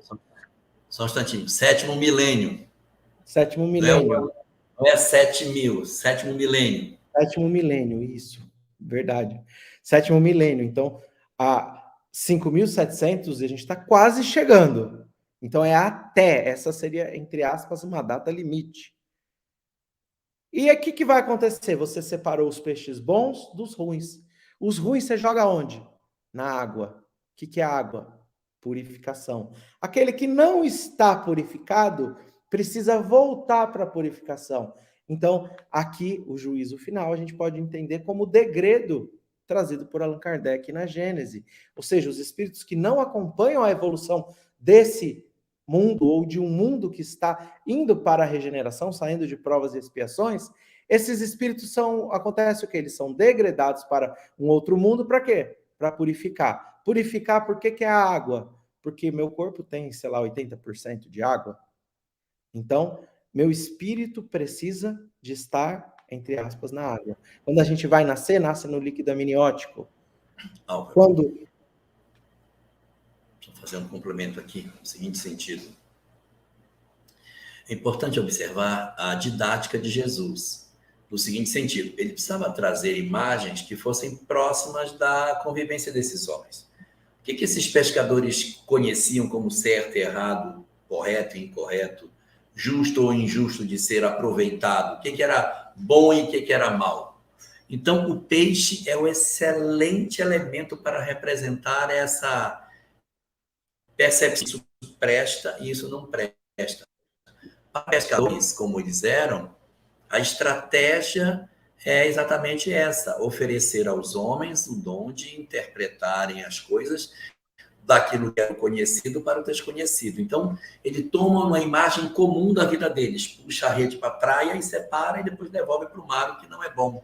Só um instantinho. Sétimo milênio. Sétimo milênio. Não é 7.000, sétimo milênio. Sétimo milênio, isso. Verdade. Sétimo milênio. Então, a 5.700 a gente está quase chegando. Então, é até. Essa seria, entre aspas, uma data limite. E aí, o que vai acontecer? Você separou os peixes bons dos ruins. Os ruins você joga onde? Na água. O que é água? Purificação. Aquele que não está purificado precisa voltar para a purificação. Então, aqui, o juízo final, a gente pode entender como degredo trazido por Allan Kardec na Gênese. Ou seja, os espíritos que não acompanham a evolução desse mundo, ou de um mundo que está indo para a regeneração, saindo de provas e expiações, esses espíritos acontece o quê? Eles são degredados para um outro mundo, para quê? Para purificar. Purificar, por que é a água? Porque meu corpo tem, sei lá, 80% de água. Então, meu espírito precisa de estar, entre aspas, na água. Quando a gente vai nascer, nasce no líquido amniótico. Quando... Vou fazer um complemento aqui, no seguinte sentido. É importante observar a didática de Jesus, no seguinte sentido. Ele precisava trazer imagens que fossem próximas da convivência desses homens. O que esses pescadores conheciam como certo e errado, correto e incorreto, justo ou injusto de ser aproveitado? O que era bom e o que era mal? Então, o peixe é um excelente elemento para representar essa percepção. Isso presta e isso não presta. Para pescadores, como eles eram, a estratégia é exatamente essa: oferecer aos homens o dom de interpretarem as coisas daquilo que é o conhecido para o desconhecido. Então, ele toma uma imagem comum da vida deles, puxa a rede para a praia e separa e depois devolve para o mar o que não é bom.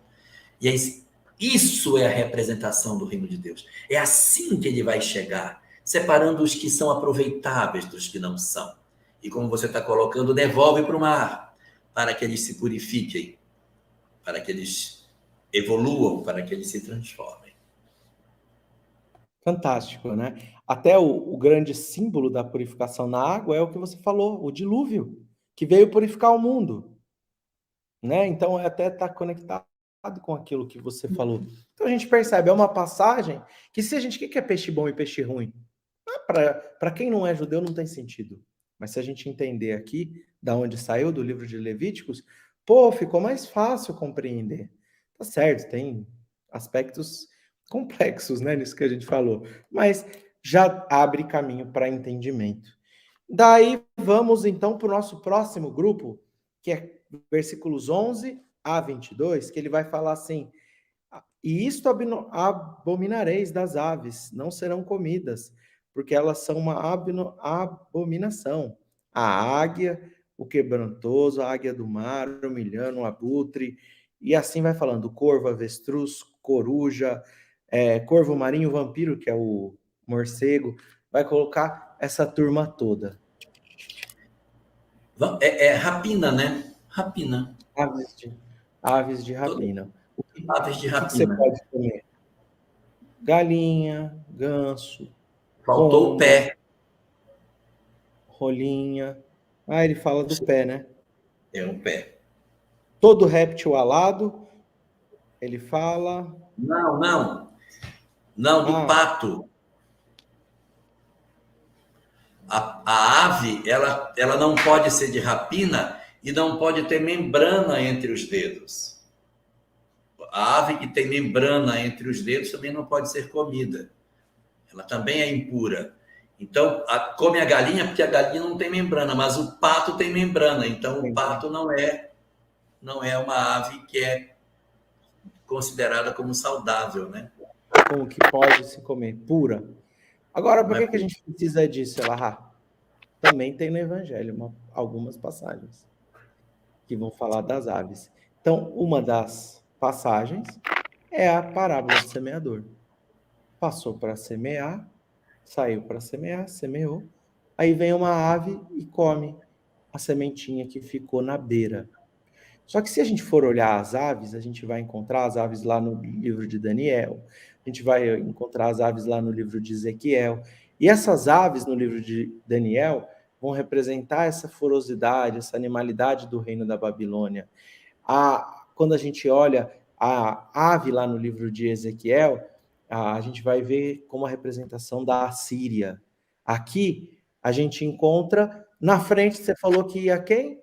E aí, isso é a representação do reino de Deus. É assim que ele vai chegar, separando os que são aproveitáveis dos que não são. E como você está colocando, devolve para o mar, para que eles se purifiquem, para que eles evoluam, para que eles se transformem. Fantástico, né? Até o grande símbolo da purificação na água é o que você falou, o dilúvio, que veio purificar o mundo, né? Então, até está conectado com aquilo que você falou. Então, a gente percebe, é uma passagem que se a gente... O que é peixe bom e peixe ruim? Para quem não é judeu, não tem sentido. Mas se a gente entender aqui, da onde saiu, do livro de Levíticos, pô, ficou mais fácil compreender. Tá certo, tem aspectos complexos, né, nisso que a gente falou, mas já abre caminho para entendimento. Daí vamos então para o nosso próximo grupo, que é versículos 11 a 22, que ele vai falar assim: e isto abominareis das aves, não serão comidas, porque elas são uma abominação. A águia, o quebrantoso, a águia do mar, o milhano, o abutre, e assim vai falando, corvo, avestruz, coruja, corvo marinho, vampiro, que é o morcego, vai colocar essa turma toda. Rapina, né? Rapina. Aves de rapina. Aves de O que você rapina. pode comer? Galinha, ganso, Faltou o pé. rolinha. Ah, ele fala do pé, né? É um pé. Todo réptil alado, ele fala... Não, do pato. A ave, ela não pode ser de rapina e não pode ter membrana entre os dedos. A ave que tem membrana entre os dedos também não pode ser comida. Ela também é impura. Então, come a galinha porque a galinha não tem membrana, mas o pato tem membrana. Então, o pato não é uma ave que é considerada como saudável, né? Como que pode se comer? Pura. Agora, por que a gente precisa disso, Elahá? Também tem no Evangelho algumas passagens que vão falar das aves. Então, uma das passagens é a parábola do semeador. Passou para semear, saiu para semear, semeou, aí vem uma ave e come a sementinha que ficou na beira. Só que se a gente for olhar as aves, a gente vai encontrar as aves lá no livro de Daniel, a gente vai encontrar as aves lá no livro de Ezequiel, e essas aves no livro de Daniel vão representar essa forosidade, essa animalidade do reino da Babilônia. Quando a gente olha a ave lá no livro de Ezequiel, a gente vai ver como a representação da Assíria. Aqui a gente encontra, na frente, você falou que ia quem?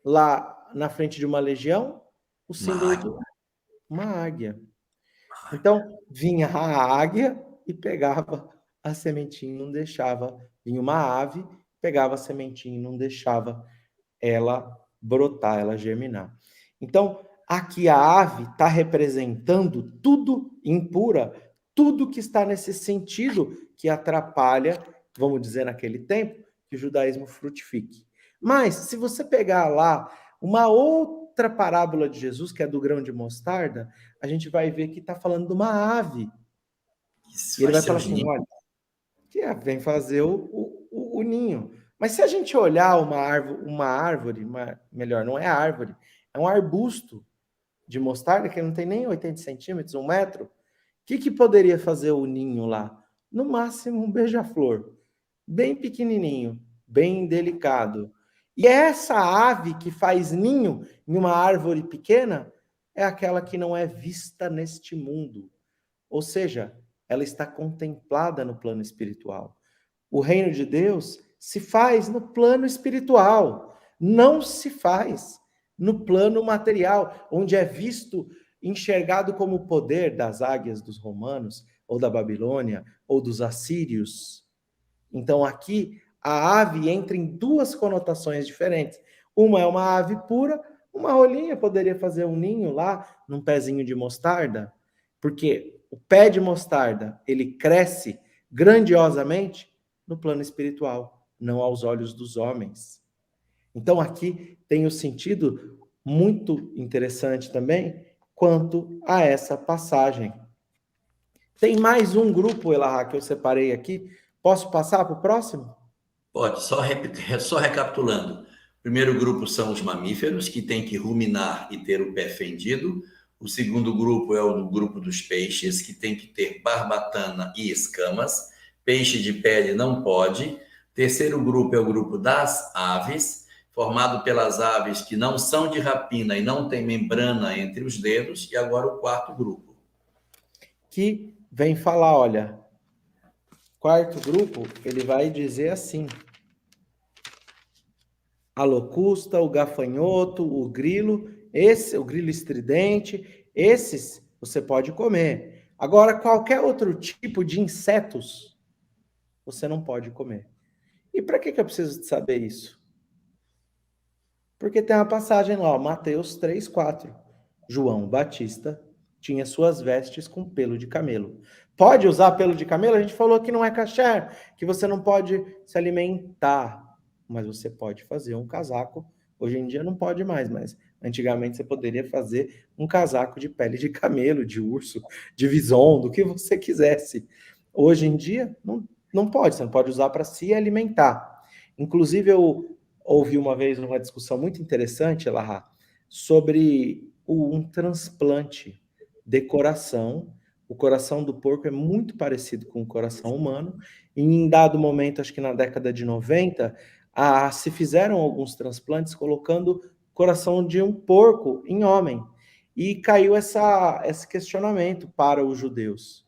Lá na frente de uma legião, o símbolo de uma águia. Então, vinha a águia e pegava a sementinha e não deixava. Vinha uma ave, pegava a sementinha e não deixava ela brotar, ela germinar. Então, aqui a ave está representando tudo impura, tudo que está nesse sentido que atrapalha, vamos dizer, naquele tempo, que o judaísmo frutifique. Mas, se você pegar lá uma outra parábola de Jesus, que é do grão de mostarda, a gente vai ver que está falando de uma ave. E ele vai falar assim, olha, que vem fazer o ninho. Mas se a gente olhar uma árvore, melhor, não é árvore, é um arbusto de mostarda que não tem nem 80 centímetros, 1 metro, o que poderia fazer o ninho lá? No máximo um beija-flor, bem pequenininho, bem delicado. E essa ave que faz ninho em uma árvore pequena é aquela que não é vista neste mundo. Ou seja, ela está contemplada no plano espiritual. O reino de Deus se faz no plano espiritual, não se faz no plano material, onde é visto, enxergado como o poder das águias dos romanos, ou da Babilônia, ou dos assírios. Então aqui a ave entra em duas conotações diferentes. Uma é uma ave pura, uma rolinha poderia fazer um ninho lá num pezinho de mostarda, porque o pé de mostarda, ele cresce grandiosamente no plano espiritual, não aos olhos dos homens. Então aqui tem o sentido muito interessante também quanto a essa passagem. Tem mais um grupo, Elahá, que eu separei aqui. Posso passar para o próximo? Pode, só recapitulando. O primeiro grupo são os mamíferos, que têm que ruminar e ter o pé fendido. O segundo grupo é o grupo dos peixes, que tem que ter barbatana e escamas. Peixe de pele não pode. Terceiro grupo é o grupo das aves, formado pelas aves que não são de rapina e não têm membrana entre os dedos. E agora o quarto grupo. Que vem falar, olha, quarto grupo, ele vai dizer assim: a locusta, o gafanhoto, o grilo estridente, esses você pode comer. Agora, qualquer outro tipo de insetos, você não pode comer. E para que eu preciso de saber isso? Porque tem uma passagem lá, ó, Mateus 3:4. João Batista tinha suas vestes com pelo de camelo. Pode usar pelo de camelo? A gente falou que não é kasher, que você não pode se alimentar, mas você pode fazer um casaco. Hoje em dia não pode mais, mas antigamente você poderia fazer um casaco de pele de camelo, de urso, de bison, do que você quisesse. Hoje em dia não pode, você não pode usar para se alimentar. Inclusive eu ouvi uma vez uma discussão muito interessante, Elahá, sobre um transplante de coração. O coração do porco é muito parecido com o coração humano. E em dado momento, acho que na década de 90, se fizeram alguns transplantes colocando coração de um porco em homem. E caiu esse questionamento para os judeus.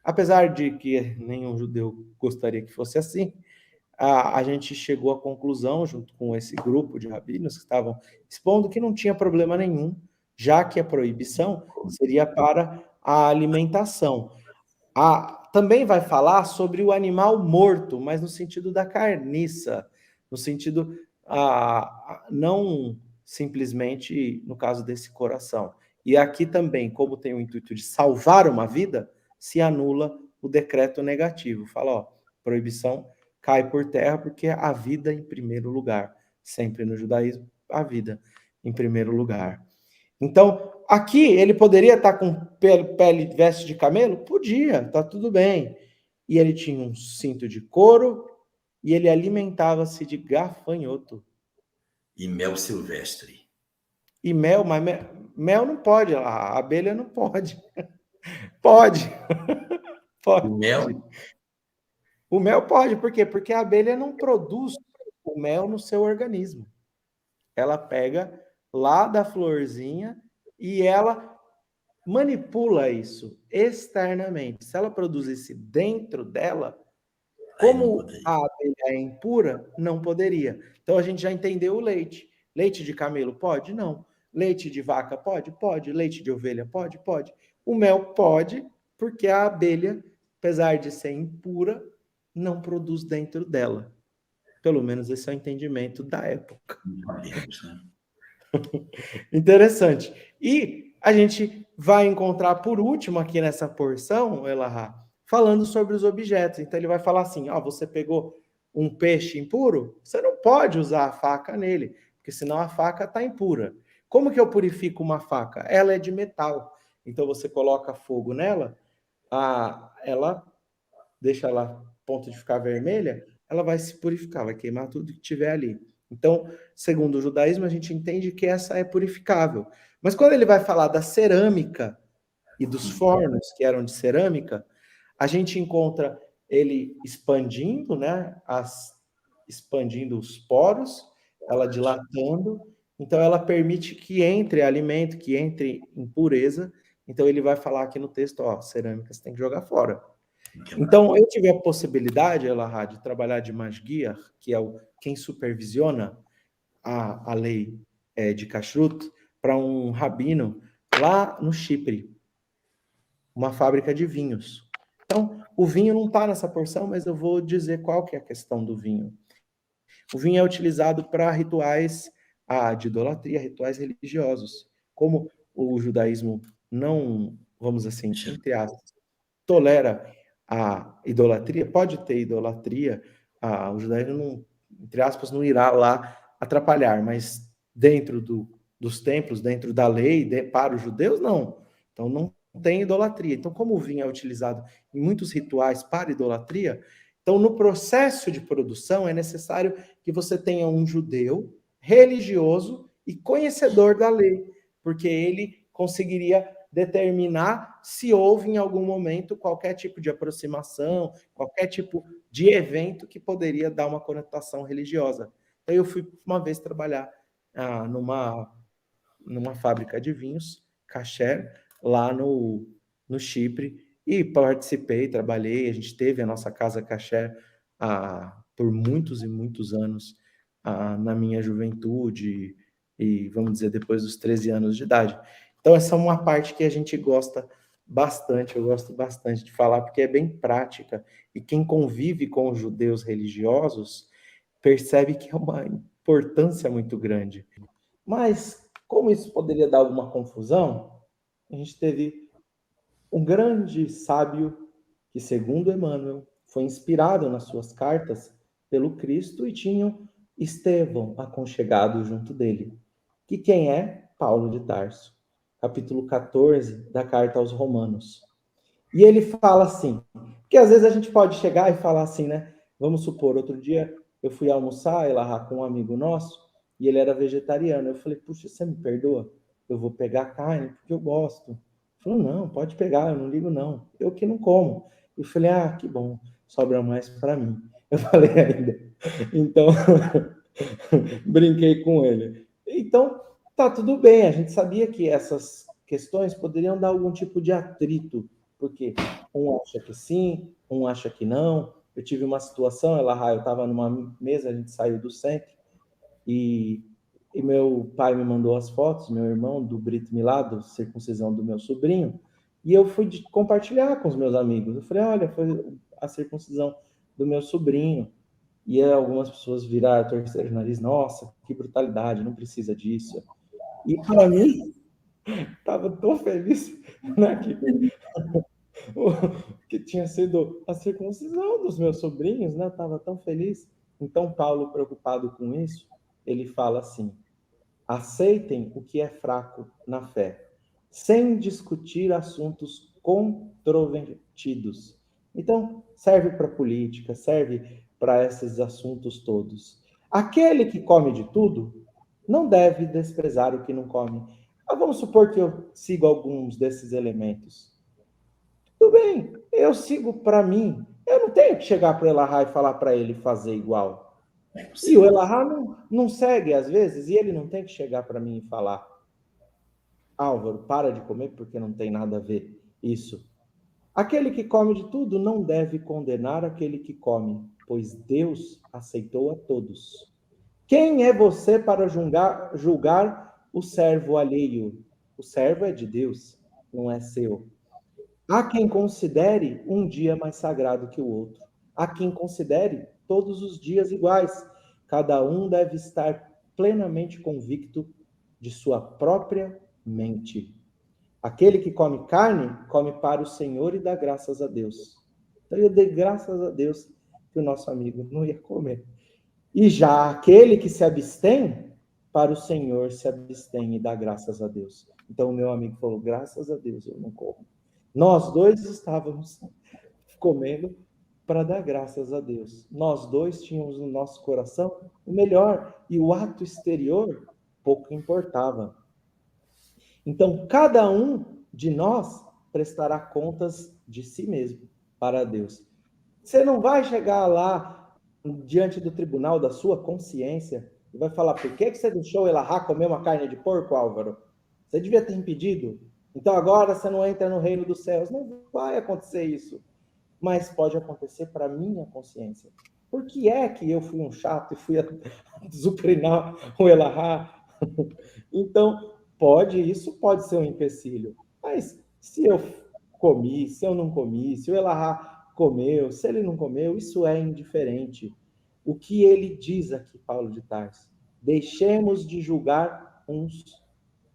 Apesar de que nenhum judeu gostaria que fosse assim, a gente chegou à conclusão, junto com esse grupo de rabinos que estavam expondo, que não tinha problema nenhum, já que a proibição seria para a alimentação. Também vai falar sobre o animal morto, mas no sentido da carniça, no sentido não simplesmente no caso desse coração. E aqui também, como tem o intuito de salvar uma vida, se anula o decreto negativo. Fala, ó, proibição cai por terra porque a vida em primeiro lugar. Sempre no judaísmo, a vida em primeiro lugar. Então, aqui ele poderia estar com pele veste de camelo? Podia, tá tudo bem. E ele tinha um cinto de couro e ele alimentava-se de gafanhoto. E mel silvestre. E mel, mas mel não pode, a abelha não pode. Pode. Pode. O mel? O mel pode, por quê? Porque a abelha não produz o mel no seu organismo. Ela pega lá da florzinha e ela manipula isso externamente. Se ela produzisse dentro dela, como a abelha é impura, não poderia. Então a gente já entendeu o leite. Leite de camelo pode? Não. Leite de vaca pode? Pode. Leite de ovelha pode? Pode. O mel pode, porque a abelha, apesar de ser impura, não produz dentro dela. Pelo menos esse é o entendimento da época. Interessante. E a gente vai encontrar por último aqui nessa porção, Elahá, falando sobre os objetos. Então ele vai falar assim, ó, você pegou um peixe impuro, você não pode usar a faca nele, porque senão a faca está impura. Como que eu purifico uma faca? Ela é de metal. Então você coloca fogo nela, ela deixa ela a ponto de ficar vermelha, ela vai se purificar, vai queimar tudo que tiver ali. Então, segundo o judaísmo, a gente entende que essa é purificável. Mas quando ele vai falar da cerâmica e dos fornos que eram de cerâmica, a gente encontra ele expandindo, né? Expandindo os poros, ela dilatando. Então, ela permite que entre alimento, que entre impureza. Então, ele vai falar aqui no texto, ó, cerâmica você tem que jogar fora. Então, eu tive a possibilidade, Elahá, de trabalhar de Masguiar, que é quem supervisiona a lei de Kashrut, para um rabino lá no Chipre, uma fábrica de vinhos. Então, o vinho não está nessa porção, mas eu vou dizer qual que é a questão do vinho. O vinho é utilizado para rituais de idolatria, rituais religiosos. Como o judaísmo não, vamos assim, entre aspas, tolera a idolatria, pode ter idolatria, o judaísmo, não, entre aspas, não irá lá atrapalhar, mas dentro dos templos, dentro da lei, para os judeus, não. Então, não tem idolatria. Então, como o vinho é utilizado em muitos rituais para idolatria, então, no processo de produção, é necessário que você tenha um judeu religioso e conhecedor da lei, porque ele conseguiria determinar se houve em algum momento qualquer tipo de aproximação, qualquer tipo de evento que poderia dar uma conotação religiosa. Então, eu fui uma vez trabalhar numa fábrica de vinhos, Kasher, lá no Chipre, e participei, trabalhei, a gente teve a nossa casa Kasher por muitos e muitos anos na minha juventude, e vamos dizer, depois dos 13 anos de idade. Então, essa é uma parte que a gente gosta bastante, eu gosto bastante de falar, porque é bem prática, e quem convive com os judeus religiosos percebe que é uma importância muito grande. Mas, como isso poderia dar alguma confusão, a gente teve um grande sábio que, segundo Emmanuel, foi inspirado nas suas cartas pelo Cristo e tinham Estevão aconchegado junto dele. Que quem é? Paulo de Tarso. Capítulo 14 da carta aos Romanos. E ele fala assim, porque às vezes a gente pode chegar e falar assim, né? Vamos supor, outro dia eu fui almoçar lá com um amigo nosso e ele era vegetariano. Eu falei, puxa, você me perdoa? Eu vou pegar carne porque eu gosto. Ele falou, não, pode pegar, eu não ligo não. Eu que não como. Eu falei, que bom, sobra mais para mim. Eu falei ainda. Então, brinquei com ele. Então, tá tudo bem, a gente sabia que essas questões poderiam dar algum tipo de atrito, porque um acha que sim, um acha que não. Eu tive uma situação, eu estava numa mesa, a gente saiu do centro, e meu pai me mandou as fotos, meu irmão, do Brito Milado, circuncisão do meu sobrinho, e eu fui compartilhar com os meus amigos. Eu falei, olha, foi a circuncisão do meu sobrinho. E algumas pessoas viraram, torceram o nariz, nossa, que brutalidade, não precisa disso. E para mim, estava tão feliz, né, que tinha sido a circuncisão dos meus sobrinhos, né, estava tão feliz. Então, Paulo, preocupado com isso, ele fala assim, aceitem o que é fraco na fé, sem discutir assuntos controvertidos. Então, serve para política, serve para esses assuntos todos. Aquele que come de tudo não deve desprezar o que não come. Vamos supor que eu sigo alguns desses elementos. Tudo bem, eu sigo para mim. Eu não tenho que chegar para o Elahá e falar para ele fazer igual. E o Elahá não segue às vezes, e ele não tem que chegar para mim e falar, Álvaro, para de comer porque não tem nada a ver isso. Aquele que come de tudo não deve condenar aquele que come, pois Deus aceitou a todos. Quem é você para julgar o servo alheio? O servo é de Deus, não é seu. Há quem considere um dia mais sagrado que o outro. Há quem considere todos os dias iguais. Cada um deve estar plenamente convicto de sua própria mente. Aquele que come carne, come para o Senhor e dá graças a Deus. Então eu dei graças a Deus que o nosso amigo não ia comer. E já aquele que se abstém, para o Senhor se abstém e dá graças a Deus. Então o meu amigo falou, graças a Deus eu não como. Nós dois estávamos comendo para dar graças a Deus. Nós dois tínhamos no nosso coração o melhor e o ato exterior pouco importava. Então, cada um de nós prestará contas de si mesmo para Deus. Você não vai chegar lá diante do tribunal da sua consciência e vai falar, por que você deixou o Elahá comer uma carne de porco, Álvaro? Você devia ter impedido. Então agora você não entra no reino dos céus. Não vai acontecer isso. Mas pode acontecer para a minha consciência. Por que é que eu fui um chato e fui azucrinar o Elahá? Então, isso pode ser um empecilho. Mas se eu comi, se eu não comi, se o Elahá comeu, se ele não comeu, isso é indiferente. O que ele diz aqui, Paulo de Tarso? deixemos de julgar uns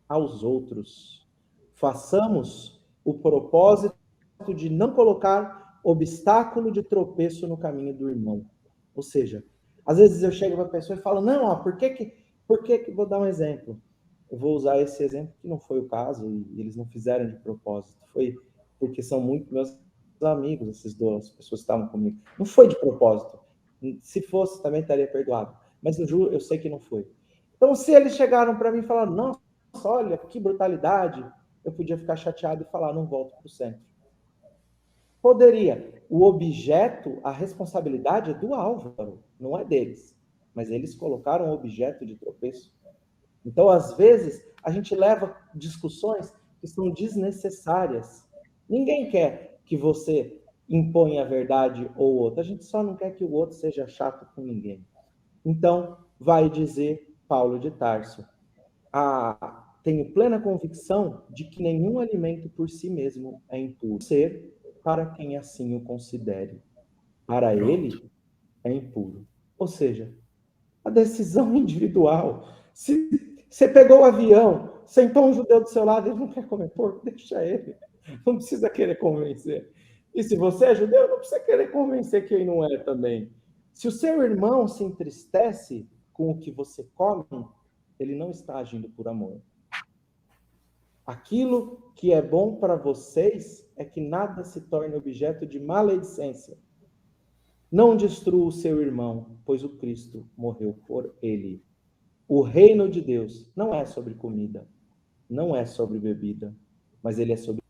aos outros. Façamos o propósito de não colocar obstáculo de tropeço no caminho do irmão. Ou seja, às vezes eu chego para a pessoa e falo, não, ó, por que vou dar um exemplo. Eu vou usar esse exemplo que não foi o caso e eles não fizeram de propósito. Foi porque são muito meus amigos, essas duas pessoas que estavam comigo. Não foi de propósito. Se fosse, também estaria perdoado. Mas eu sei que não foi. Então, se eles chegaram para mim e falaram, nossa, olha, que brutalidade, eu podia ficar chateado e falar, não volto para o centro. Poderia. O objeto, a responsabilidade é do Álvaro, não é deles. Mas eles colocaram o objeto de tropeço. Então, às vezes, a gente leva discussões que são desnecessárias. Ninguém quer que você imponha a verdade ou outra. A gente só não quer que o outro seja chato com ninguém. Então, vai dizer Paulo de Tarso, tenho plena convicção de que nenhum alimento por si mesmo é impuro, ser para quem assim o considere. Para ele, é impuro. Ou seja, a decisão individual. Se você pegou o avião, sentou um judeu do seu lado, ele não quer comer porco, deixa ele. Não precisa querer convencer. E se você é judeu, não precisa querer convencer quem não é também. Se o seu irmão se entristece com o que você come, ele não está agindo por amor. Aquilo que é bom para vocês é que nada se torne objeto de maledicência. Não destrua o seu irmão, pois o Cristo morreu por ele. O reino de Deus não é sobre comida, não é sobre bebida, mas ele é sobre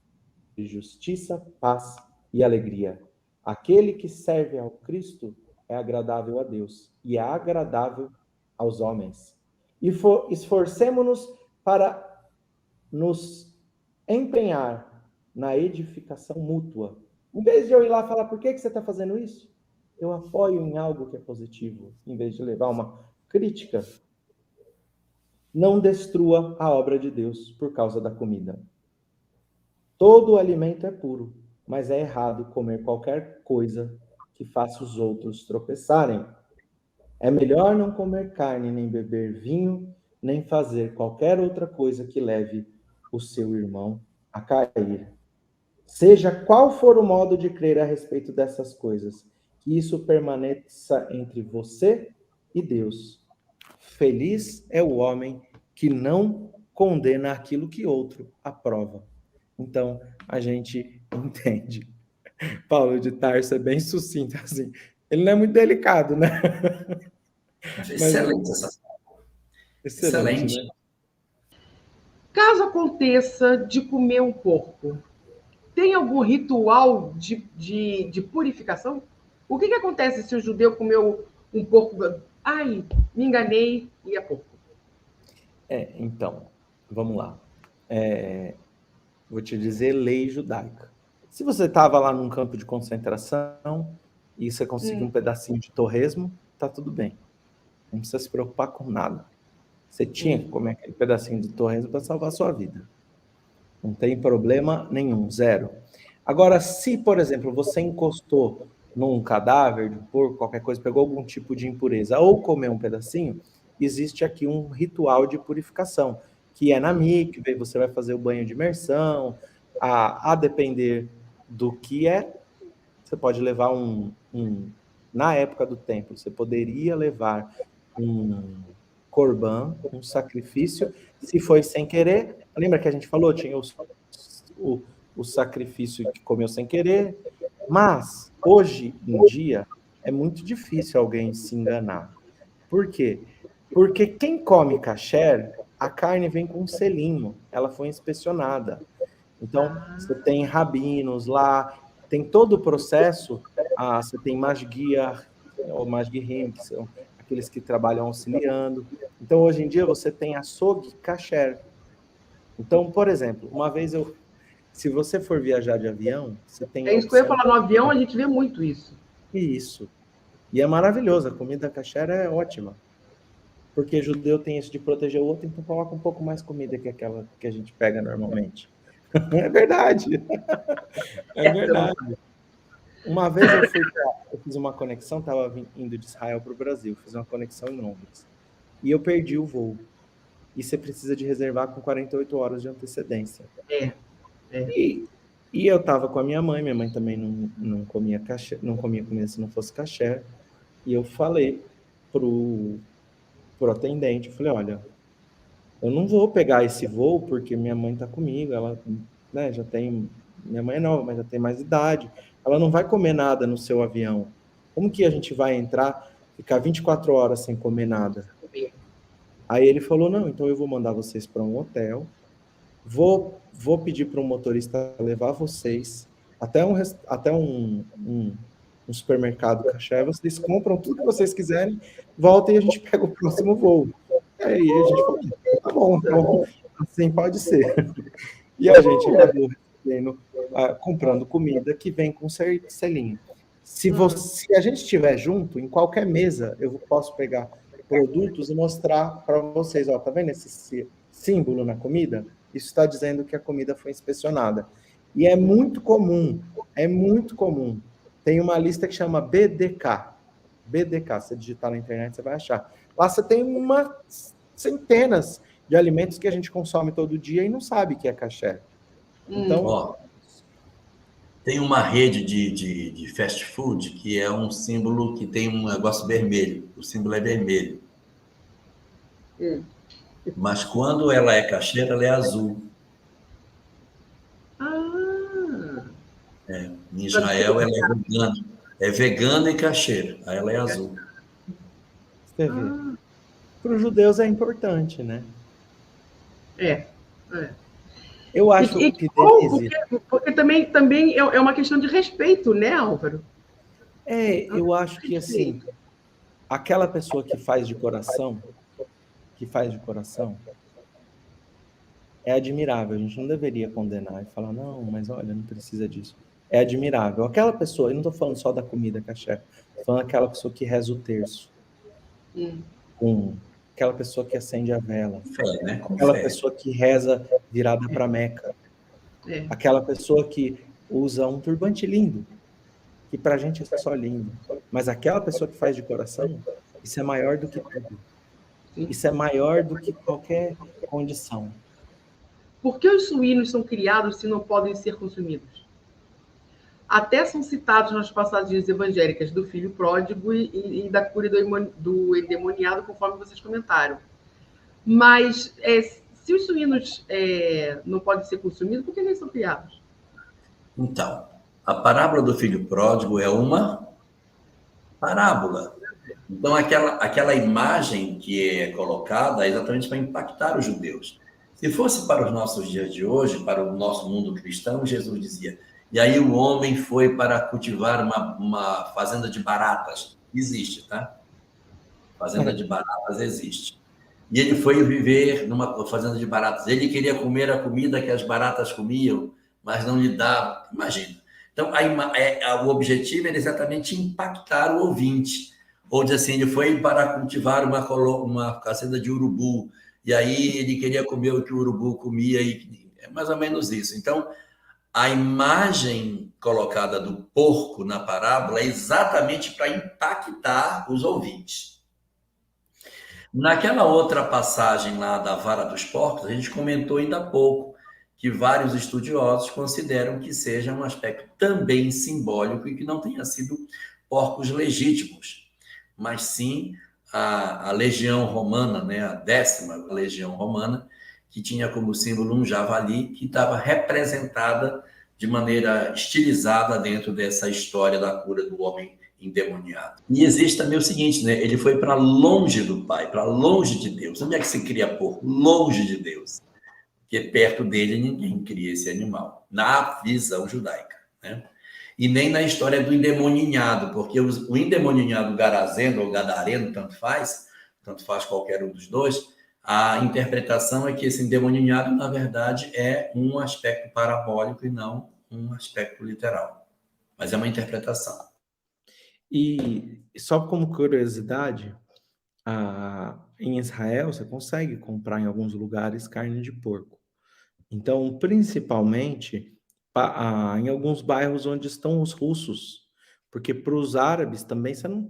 justiça, paz e alegria. Aquele que serve ao Cristo é agradável a Deus e é agradável aos homens. E esforcemo-nos para nos empenhar na edificação mútua. Em vez de eu ir lá falar, por que você está fazendo isso? Eu apoio em algo que é positivo, em vez de levar uma crítica. Não destrua a obra de Deus por causa da comida. Todo alimento é puro, mas é errado comer qualquer coisa que faça os outros tropeçarem. É melhor não comer carne, nem beber vinho, nem fazer qualquer outra coisa que leve o seu irmão a cair. Seja qual for o modo de crer a respeito dessas coisas, que isso permaneça entre você e Deus. Feliz é o homem que não condena aquilo que outro aprova. Então, a gente entende. Paulo de Tarso é bem sucinto, assim. Ele não é muito delicado, né? Excelente essa. Excelente. Né? Caso aconteça de comer um porco, tem algum ritual de purificação? O que acontece se o judeu comeu um porco? Ai, me enganei e é porco. Então, vamos lá. Vou te dizer lei judaica. Se você estava lá num campo de concentração e você conseguiu um pedacinho de torresmo, tá tudo bem. Não precisa se preocupar com nada. Você tinha que comer aquele pedacinho de torresmo para salvar a sua vida. Não tem problema nenhum, zero. Agora, se, por exemplo, você encostou num cadáver de um porco, qualquer coisa, pegou algum tipo de impureza ou comeu um pedacinho, existe aqui um ritual de purificação, que é na mikve, você vai fazer o banho de imersão, a depender do que é, você pode levar na época do templo, você poderia levar um corban, um sacrifício, se foi sem querer, lembra que a gente falou, tinha o sacrifício que comeu sem querer, mas hoje em dia é muito difícil alguém se enganar. Por quê? Porque quem come kasher, a carne vem com um selinho, ela foi inspecionada. Então, você tem rabinos lá, tem todo o processo, você tem masguiar, ou masguirim, que são aqueles que trabalham auxiliando. Então, hoje em dia, você tem açougue kasher. Então, por exemplo, uma vez se você for viajar de avião, você tem... É isso que eu ia falar, no avião a gente vê muito isso. Isso. E é maravilhoso, a comida kasher é ótima. Porque judeu tem isso de proteger o outro, então coloca um pouco mais comida que aquela que a gente pega normalmente. É verdade. É verdade. Uma vez eu fiz uma conexão, estava indo de Israel para o Brasil, fiz uma conexão em Londres. e eu perdi o voo. E você precisa de reservar com 48 horas de antecedência. É. E eu estava com a minha mãe também não comia cachê, não comia comida se não fosse cachê, e eu falei pro atendente, eu falei, olha, eu não vou pegar esse voo porque minha mãe está comigo, ela, né, já tem, minha mãe é nova, mas já tem mais idade, ela não vai comer nada no seu avião. Como que a gente vai entrar, ficar 24 horas sem comer nada? Aí ele falou, não, então eu vou mandar vocês para um hotel, vou pedir para um motorista levar vocês até um supermercado cachê, vocês compram tudo que vocês quiserem, voltem e a gente pega o próximo voo. Aí a gente falou, tá bom, então assim pode ser. E a gente acabou comprando comida que vem com selinho. Se a gente estiver junto, em qualquer mesa, eu posso pegar produtos e mostrar para vocês, ó, tá vendo esse símbolo na comida? Isso está dizendo que a comida foi inspecionada. E é muito comum. Tem uma lista que chama BDK. BDK, se você digitar na internet, você vai achar. Lá você tem centenas de alimentos que a gente consome todo dia e não sabe que é caché. Então, Ó, tem uma rede de fast food que é um símbolo que tem um negócio vermelho. O símbolo é vermelho. Mas quando ela é cacheira, ela é azul. Em Israel, ela é vegana. É vegana e cacheira. Aí ela é azul. você vê. Para os judeus é importante, né? Eu acho que porque também é uma questão de respeito, né, Álvaro? Eu acho que assim, aquela pessoa que faz de coração, é admirável. A gente não deveria condenar e falar, não, mas olha, não precisa disso. É admirável. Aquela pessoa, eu não estou falando só da comida caché, estou falando aquela pessoa que reza o terço. Aquela pessoa que acende a vela. Fé, né? Aquela pessoa que reza virada para Meca. Aquela pessoa que usa um turbante lindo, que para a gente é só lindo. Mas aquela pessoa que faz de coração, isso é maior do que tudo. Isso é maior do que qualquer condição. Por que os suínos são criados se não podem ser consumidos? Até são citados nas passagens evangélicas do filho pródigo e da cura do endemoniado, conforme vocês comentaram. Mas se os suínos não podem ser consumidos, por que eles são criados? Então, a parábola do filho pródigo é uma parábola. Então, aquela imagem que é colocada é exatamente para impactar os judeus. Se fosse para os nossos dias de hoje, para o nosso mundo cristão, Jesus dizia, e aí o homem foi para cultivar uma fazenda de baratas. Existe, tá? Fazenda de baratas existe. E ele foi viver numa fazenda de baratas. Ele queria comer a comida que as baratas comiam, mas não lhe dava. Imagina. Então, o objetivo era exatamente impactar o ouvinte. Ou diz assim, ele foi para cultivar uma fazenda de urubu, e aí ele queria comer o que o urubu comia, e é mais ou menos isso. Então, a imagem colocada do porco na parábola é exatamente para impactar os ouvintes. Naquela outra passagem lá da vara dos porcos, a gente comentou ainda há pouco que vários estudiosos consideram que seja um aspecto também simbólico e que não tenha sido porcos legítimos, mas sim a legião romana, né, a 10ª legião romana, que tinha como símbolo um javali que estava representada de maneira estilizada dentro dessa história da cura do homem endemoniado. E existe também o seguinte, né? Ele foi para longe do Pai, para longe de Deus. Onde é que se cria porco? Longe de Deus. Porque perto dele ninguém cria esse animal, na visão judaica, né? E nem na história do endemoninhado, porque o endemoninhado garazeno ou gadareno, tanto faz qualquer um dos dois, a interpretação é que esse endemoninhado, na verdade, é um aspecto parabólico e não um aspecto literal. Mas é uma interpretação. E só como curiosidade, em Israel você consegue comprar em alguns lugares carne de porco. Então, principalmente em alguns bairros onde estão os russos, porque para os árabes também você não,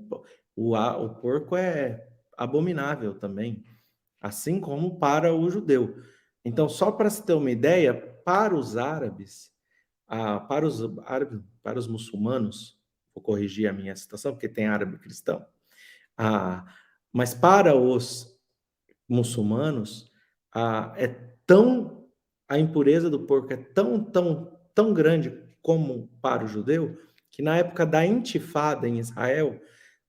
o porco é abominável também, assim como para o judeu. Então, só para se ter uma ideia, para os árabes, para os muçulmanos, vou corrigir a minha citação, porque tem árabe cristão, ah, mas para os muçulmanos, é tão a impureza do porco é tão grande como para o judeu, que na época da intifada em Israel,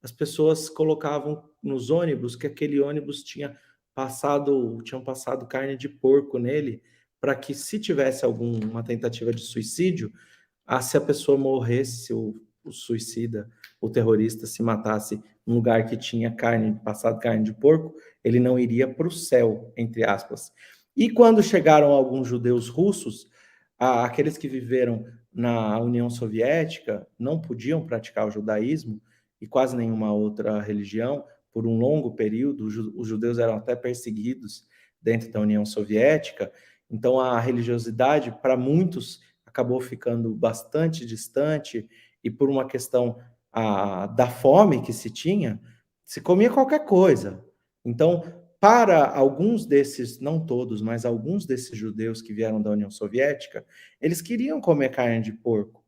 as pessoas colocavam nos ônibus que aquele ônibus tinham passado carne de porco nele, para que se tivesse alguma tentativa de suicídio, se a pessoa morresse, o suicida, o terrorista se matasse num lugar que tinha passado carne de porco, ele não iria para o céu, entre aspas. E quando chegaram alguns judeus russos, aqueles que viveram na União Soviética não podiam praticar o judaísmo e quase nenhuma outra religião por um longo período. Os judeus eram até perseguidos dentro da União Soviética. Então, a religiosidade, para muitos, acabou ficando bastante distante, e por uma questão da fome que se tinha, se comia qualquer coisa. Então, para alguns desses, não todos, mas alguns desses judeus que vieram da União Soviética, eles queriam comer carne de porco.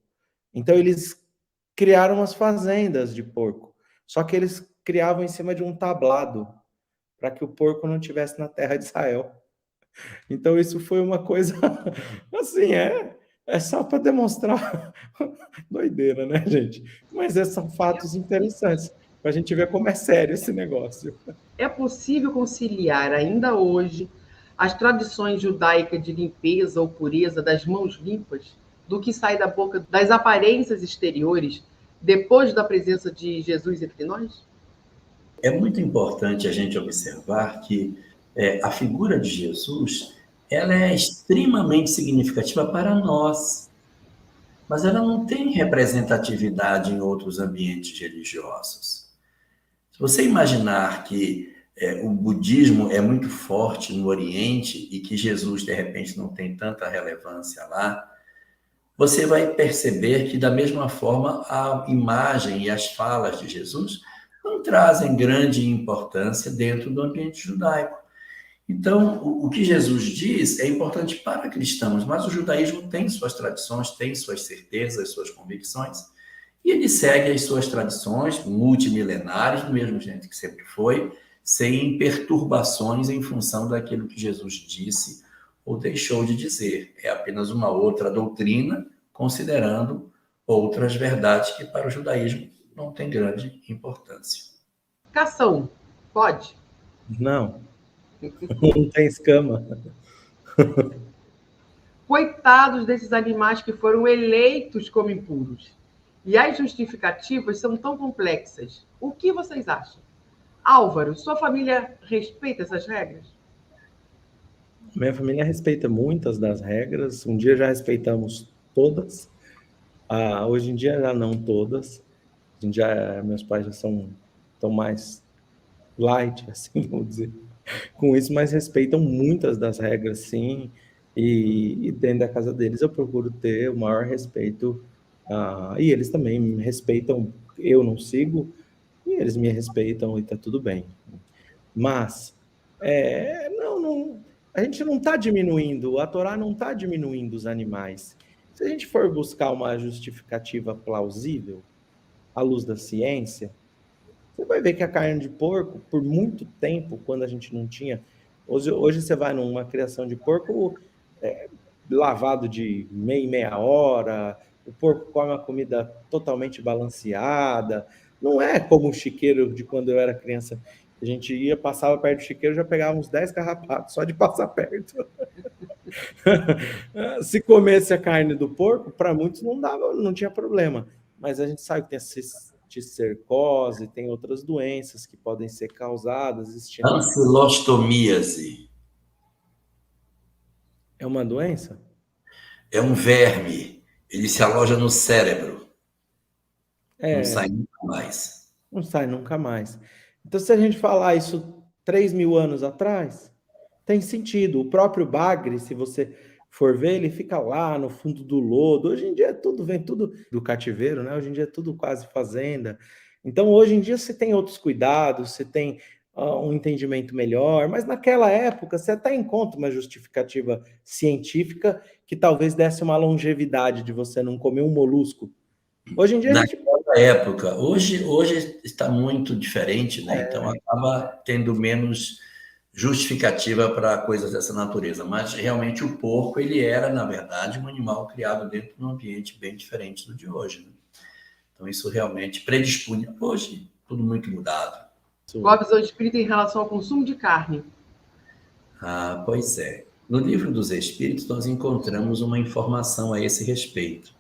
Então, eles criaram as fazendas de porco. Só que eles criavam em cima de um tablado, para que o porco não estivesse na terra de Israel. Então, isso foi uma coisa, assim, é só para demonstrar doideira, né, gente? Mas são fatos interessantes, para a gente ver como é sério esse negócio. É possível conciliar ainda hoje as tradições judaicas de limpeza ou pureza das mãos limpas do que sai da boca das aparências exteriores depois da presença de Jesus entre nós? É muito importante a gente observar que a figura de Jesus, ela é extremamente significativa para nós, mas ela não tem representatividade em outros ambientes religiosos. Se você imaginar que o budismo é muito forte no Oriente e que Jesus, de repente, não tem tanta relevância lá, você vai perceber que, da mesma forma, a imagem e as falas de Jesus não trazem grande importância dentro do ambiente judaico. Então, o que Jesus diz é importante para cristãos, mas o judaísmo tem suas tradições, tem suas certezas, suas convicções, e ele segue as suas tradições multimilenares, do mesmo jeito que sempre foi, sem perturbações em função daquilo que Jesus disse ou deixou de dizer. É apenas uma outra doutrina, considerando outras verdades que para o judaísmo não tem grande importância. Cação, pode? Não tem escama. Coitados desses animais que foram eleitos como impuros. E as justificativas são tão complexas. O que vocês acham? Álvaro, sua família respeita essas regras? Minha família respeita muitas das regras. Um dia já respeitamos todas. Hoje em dia já não todas. Hoje em dia meus pais já estão mais light, assim, vamos dizer, com isso, mas respeitam muitas das regras, sim. E dentro da casa deles eu procuro ter o maior respeito. E eles também me respeitam. Eu não sigo, e eles me respeitam, e tá tudo bem. Mas a gente não está diminuindo, a Torá não está diminuindo os animais. Se a gente for buscar uma justificativa plausível, à luz da ciência, você vai ver que a carne de porco, por muito tempo, quando a gente não tinha... Hoje você vai numa criação de porco lavado de meia hora, o porco come uma comida totalmente balanceada. Não é como o chiqueiro de quando eu era criança. A gente passava perto do chiqueiro, já pegava uns 10 carrapatos só de passar perto. Se comesse a carne do porco, para muitos não tinha problema. Mas a gente sabe que tem a cistercose, tem outras doenças que podem ser causadas. Ancilostomíase. É uma doença? É um verme. Ele se aloja no cérebro. Não sai nunca mais. Não sai nunca mais. Então, se a gente falar isso 3.000 anos atrás, tem sentido. O próprio bagre, se você for ver, ele fica lá no fundo do lodo. Hoje em dia vem tudo do cativeiro, né? Hoje em dia é tudo quase fazenda. Então, hoje em dia você tem outros cuidados, você tem um entendimento melhor, mas naquela época você até encontra uma justificativa científica que talvez desse uma longevidade de você não comer um molusco. Hoje em dia a gente... Naquela época, hoje está muito diferente, né? Então acaba tendo menos justificativa para coisas dessa natureza, mas realmente o porco, ele era, na verdade, um animal criado dentro de um ambiente bem diferente do de hoje, né? Então isso realmente predispunha. Hoje, tudo muito mudado. Qual a visão espírita em relação ao consumo de carne? Ah, pois é. No Livro dos Espíritos, nós encontramos uma informação a esse respeito.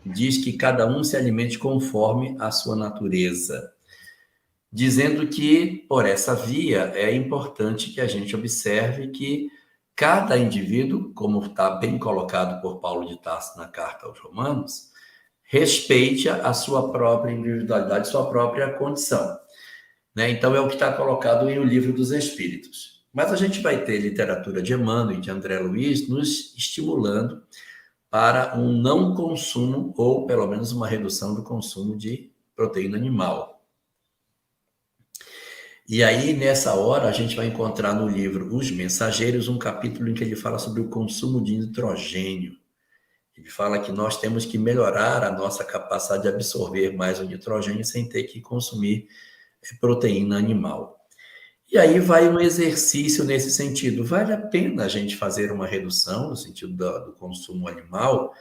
Diz que cada um se alimente conforme a sua natureza, dizendo que, por essa via, é importante que a gente observe que cada indivíduo, como está bem colocado por Paulo de Tarso na Carta aos Romanos, respeite a sua própria individualidade, sua própria condição, né? Então, é o que está colocado em O Livro dos Espíritos. Mas a gente vai ter literatura de Emmanuel e de André Luiz nos estimulando para um não consumo, ou pelo menos uma redução do consumo de proteína animal. E aí, nessa hora, a gente vai encontrar no livro Os Mensageiros um capítulo em que ele fala sobre o consumo de nitrogênio. Ele fala que nós temos que melhorar a nossa capacidade de absorver mais o nitrogênio sem ter que consumir proteína animal. E aí vai um exercício nesse sentido. Vale a pena a gente fazer uma redução no sentido do consumo animal?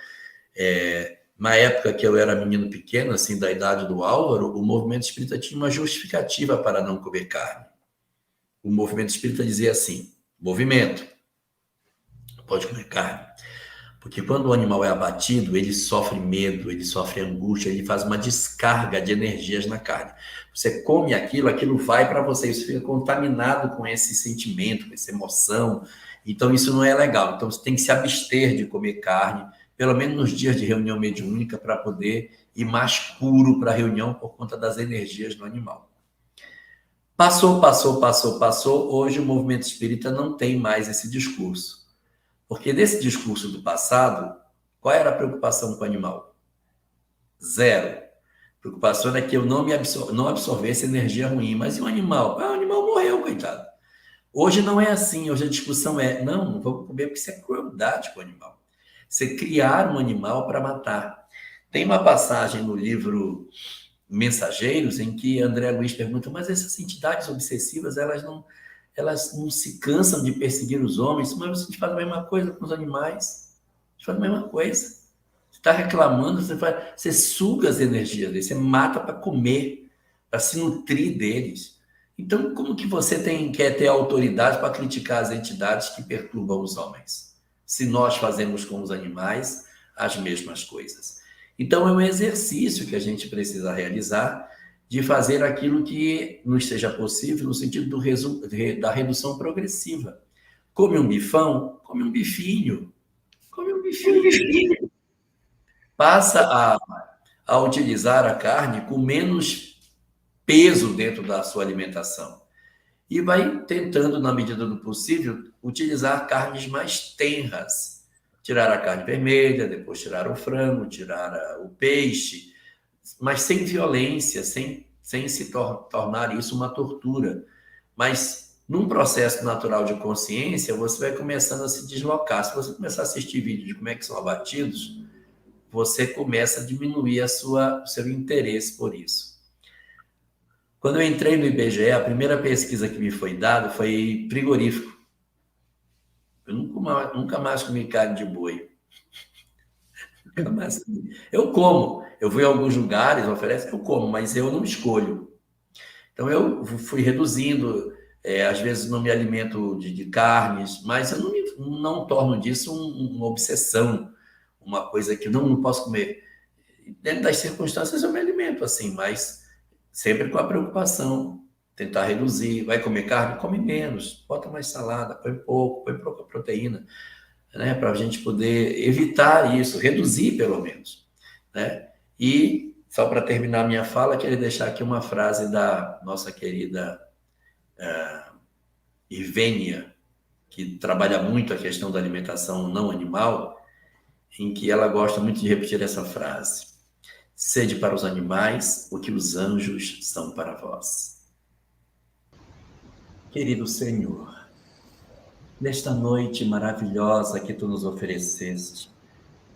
Na época que eu era menino pequeno, assim, da idade do Álvaro, o movimento espírita tinha uma justificativa para não comer carne. O movimento espírita dizia assim: movimento, pode comer carne. Porque quando o animal é abatido, ele sofre medo, ele sofre angústia, ele faz uma descarga de energias na carne. Você come aquilo, aquilo vai para você, você fica contaminado com esse sentimento, com essa emoção. Então, isso não é legal. Então, você tem que se abster de comer carne, pelo menos nos dias de reunião mediúnica, para poder ir mais puro para a reunião por conta das energias do animal. Passou. Hoje o movimento espírita não tem mais esse discurso. Porque nesse discurso do passado, qual era a preocupação com o animal? Zero. A preocupação era que eu não absorvesse energia ruim. Mas e o animal? O animal morreu, coitado. Hoje não é assim. Hoje a discussão é, não vamos comer porque isso é crueldade com o animal. Você criar um animal para matar. Tem uma passagem no livro Mensageiros em que André Luiz pergunta, mas essas entidades obsessivas, elas não se cansam de perseguir os homens, mas a gente faz a mesma coisa com os animais. A gente faz a mesma coisa. Você está reclamando, você suga as energias deles, você mata para comer, para se nutrir deles. Então, como que você quer ter autoridade para criticar as entidades que perturbam os homens? Se nós fazemos com os animais as mesmas coisas. Então, é um exercício que a gente precisa realizar de fazer aquilo que nos seja possível no sentido da redução progressiva. Come um bifão, come um bifinho. Come um bifinho. Passa a utilizar a carne com menos peso dentro da sua alimentação. E vai tentando, na medida do possível, utilizar carnes mais tenras. Tirar a carne vermelha, depois tirar o frango, tirar o peixe, mas sem violência, sem se tornar isso uma tortura. Mas, num processo natural de consciência, você vai começando a se deslocar. Se você começar a assistir vídeos de como é que são abatidos, você começa a diminuir o seu interesse por isso. Quando eu entrei no IBGE, a primeira pesquisa que me foi dada foi frigorífico. Eu nunca mais comi carne de boi. Nunca mais comi. Eu como. Eu vou em alguns lugares, oferecem, eu como, mas eu não escolho. Então, eu fui reduzindo. Às vezes, não me alimento de carnes, mas eu não torno disso uma obsessão, uma coisa que não posso comer. Dentro das circunstâncias, eu me alimento assim, mas sempre com a preocupação. Tentar reduzir. Vai comer carne? Come menos. Bota mais salada, põe pouca proteína, né? Para a gente poder evitar isso, reduzir pelo menos, né? E, só para terminar a minha fala, queria deixar aqui uma frase da nossa querida Ivênia, que trabalha muito a questão da alimentação não animal, em que ela gosta muito de repetir essa frase: sede para os animais o que os anjos são para vós. Querido Senhor, nesta noite maravilhosa que Tu nos ofereceste,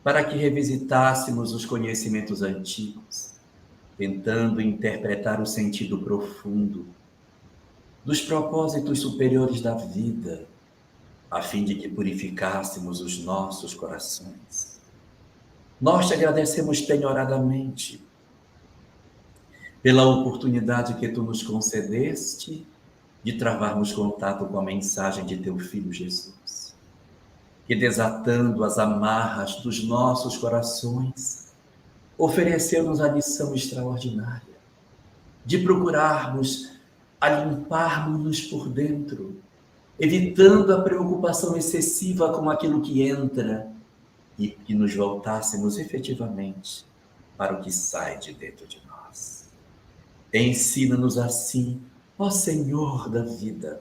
para que revisitássemos os conhecimentos antigos, tentando interpretar o sentido profundo dos propósitos superiores da vida, a fim de que purificássemos os nossos corações. Nós te agradecemos penhoradamente pela oportunidade que Tu nos concedeste de travarmos contato com a mensagem de Teu Filho Jesus, que desatando as amarras dos nossos corações, ofereceu-nos a lição extraordinária de procurarmos a limparmos-nos por dentro, evitando a preocupação excessiva com aquilo que entra e que nos voltássemos efetivamente para o que sai de dentro de nós. Ensina-nos assim, ó Senhor da vida,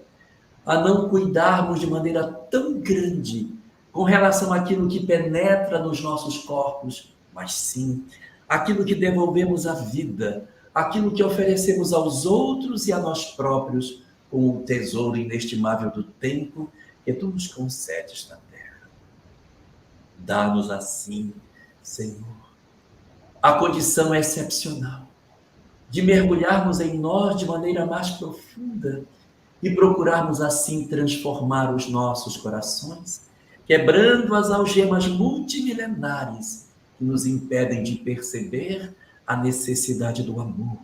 a não cuidarmos de maneira tão grande com relação àquilo que penetra nos nossos corpos, mas sim aquilo que devolvemos à vida, aquilo que oferecemos aos outros e a nós próprios, como o tesouro inestimável do tempo que Tu nos concedes na terra. Dá-nos assim, Senhor, a condição excepcional de mergulharmos em nós de maneira mais profunda e procurarmos assim transformar os nossos corações, quebrando as algemas multimilenares que nos impedem de perceber a necessidade do amor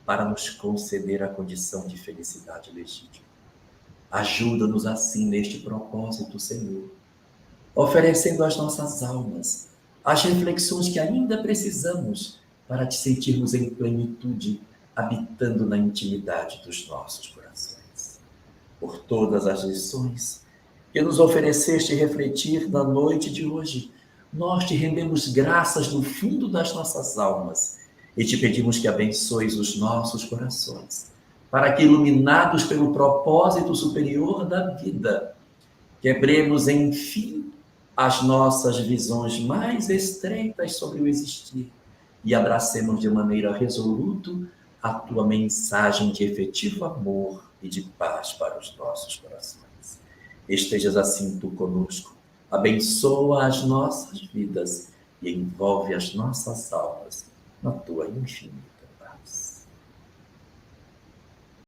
para nos conceder a condição de felicidade legítima. Ajuda-nos assim neste propósito, Senhor, oferecendo às nossas almas as reflexões que ainda precisamos para te sentirmos em plenitude, habitando na intimidade dos nossos corações. Por todas as lições que nos ofereceste refletir na noite de hoje, nós te rendemos graças no fundo das nossas almas e te pedimos que abençoes os nossos corações, para que, iluminados pelo propósito superior da vida, quebremos, enfim, as nossas visões mais estreitas sobre o existir e abracemos de maneira resoluta a Tua mensagem de efetivo amor e de paz para os nossos corações. Estejas assim Tu conosco, abençoa as nossas vidas e envolve as nossas almas na Tua infinita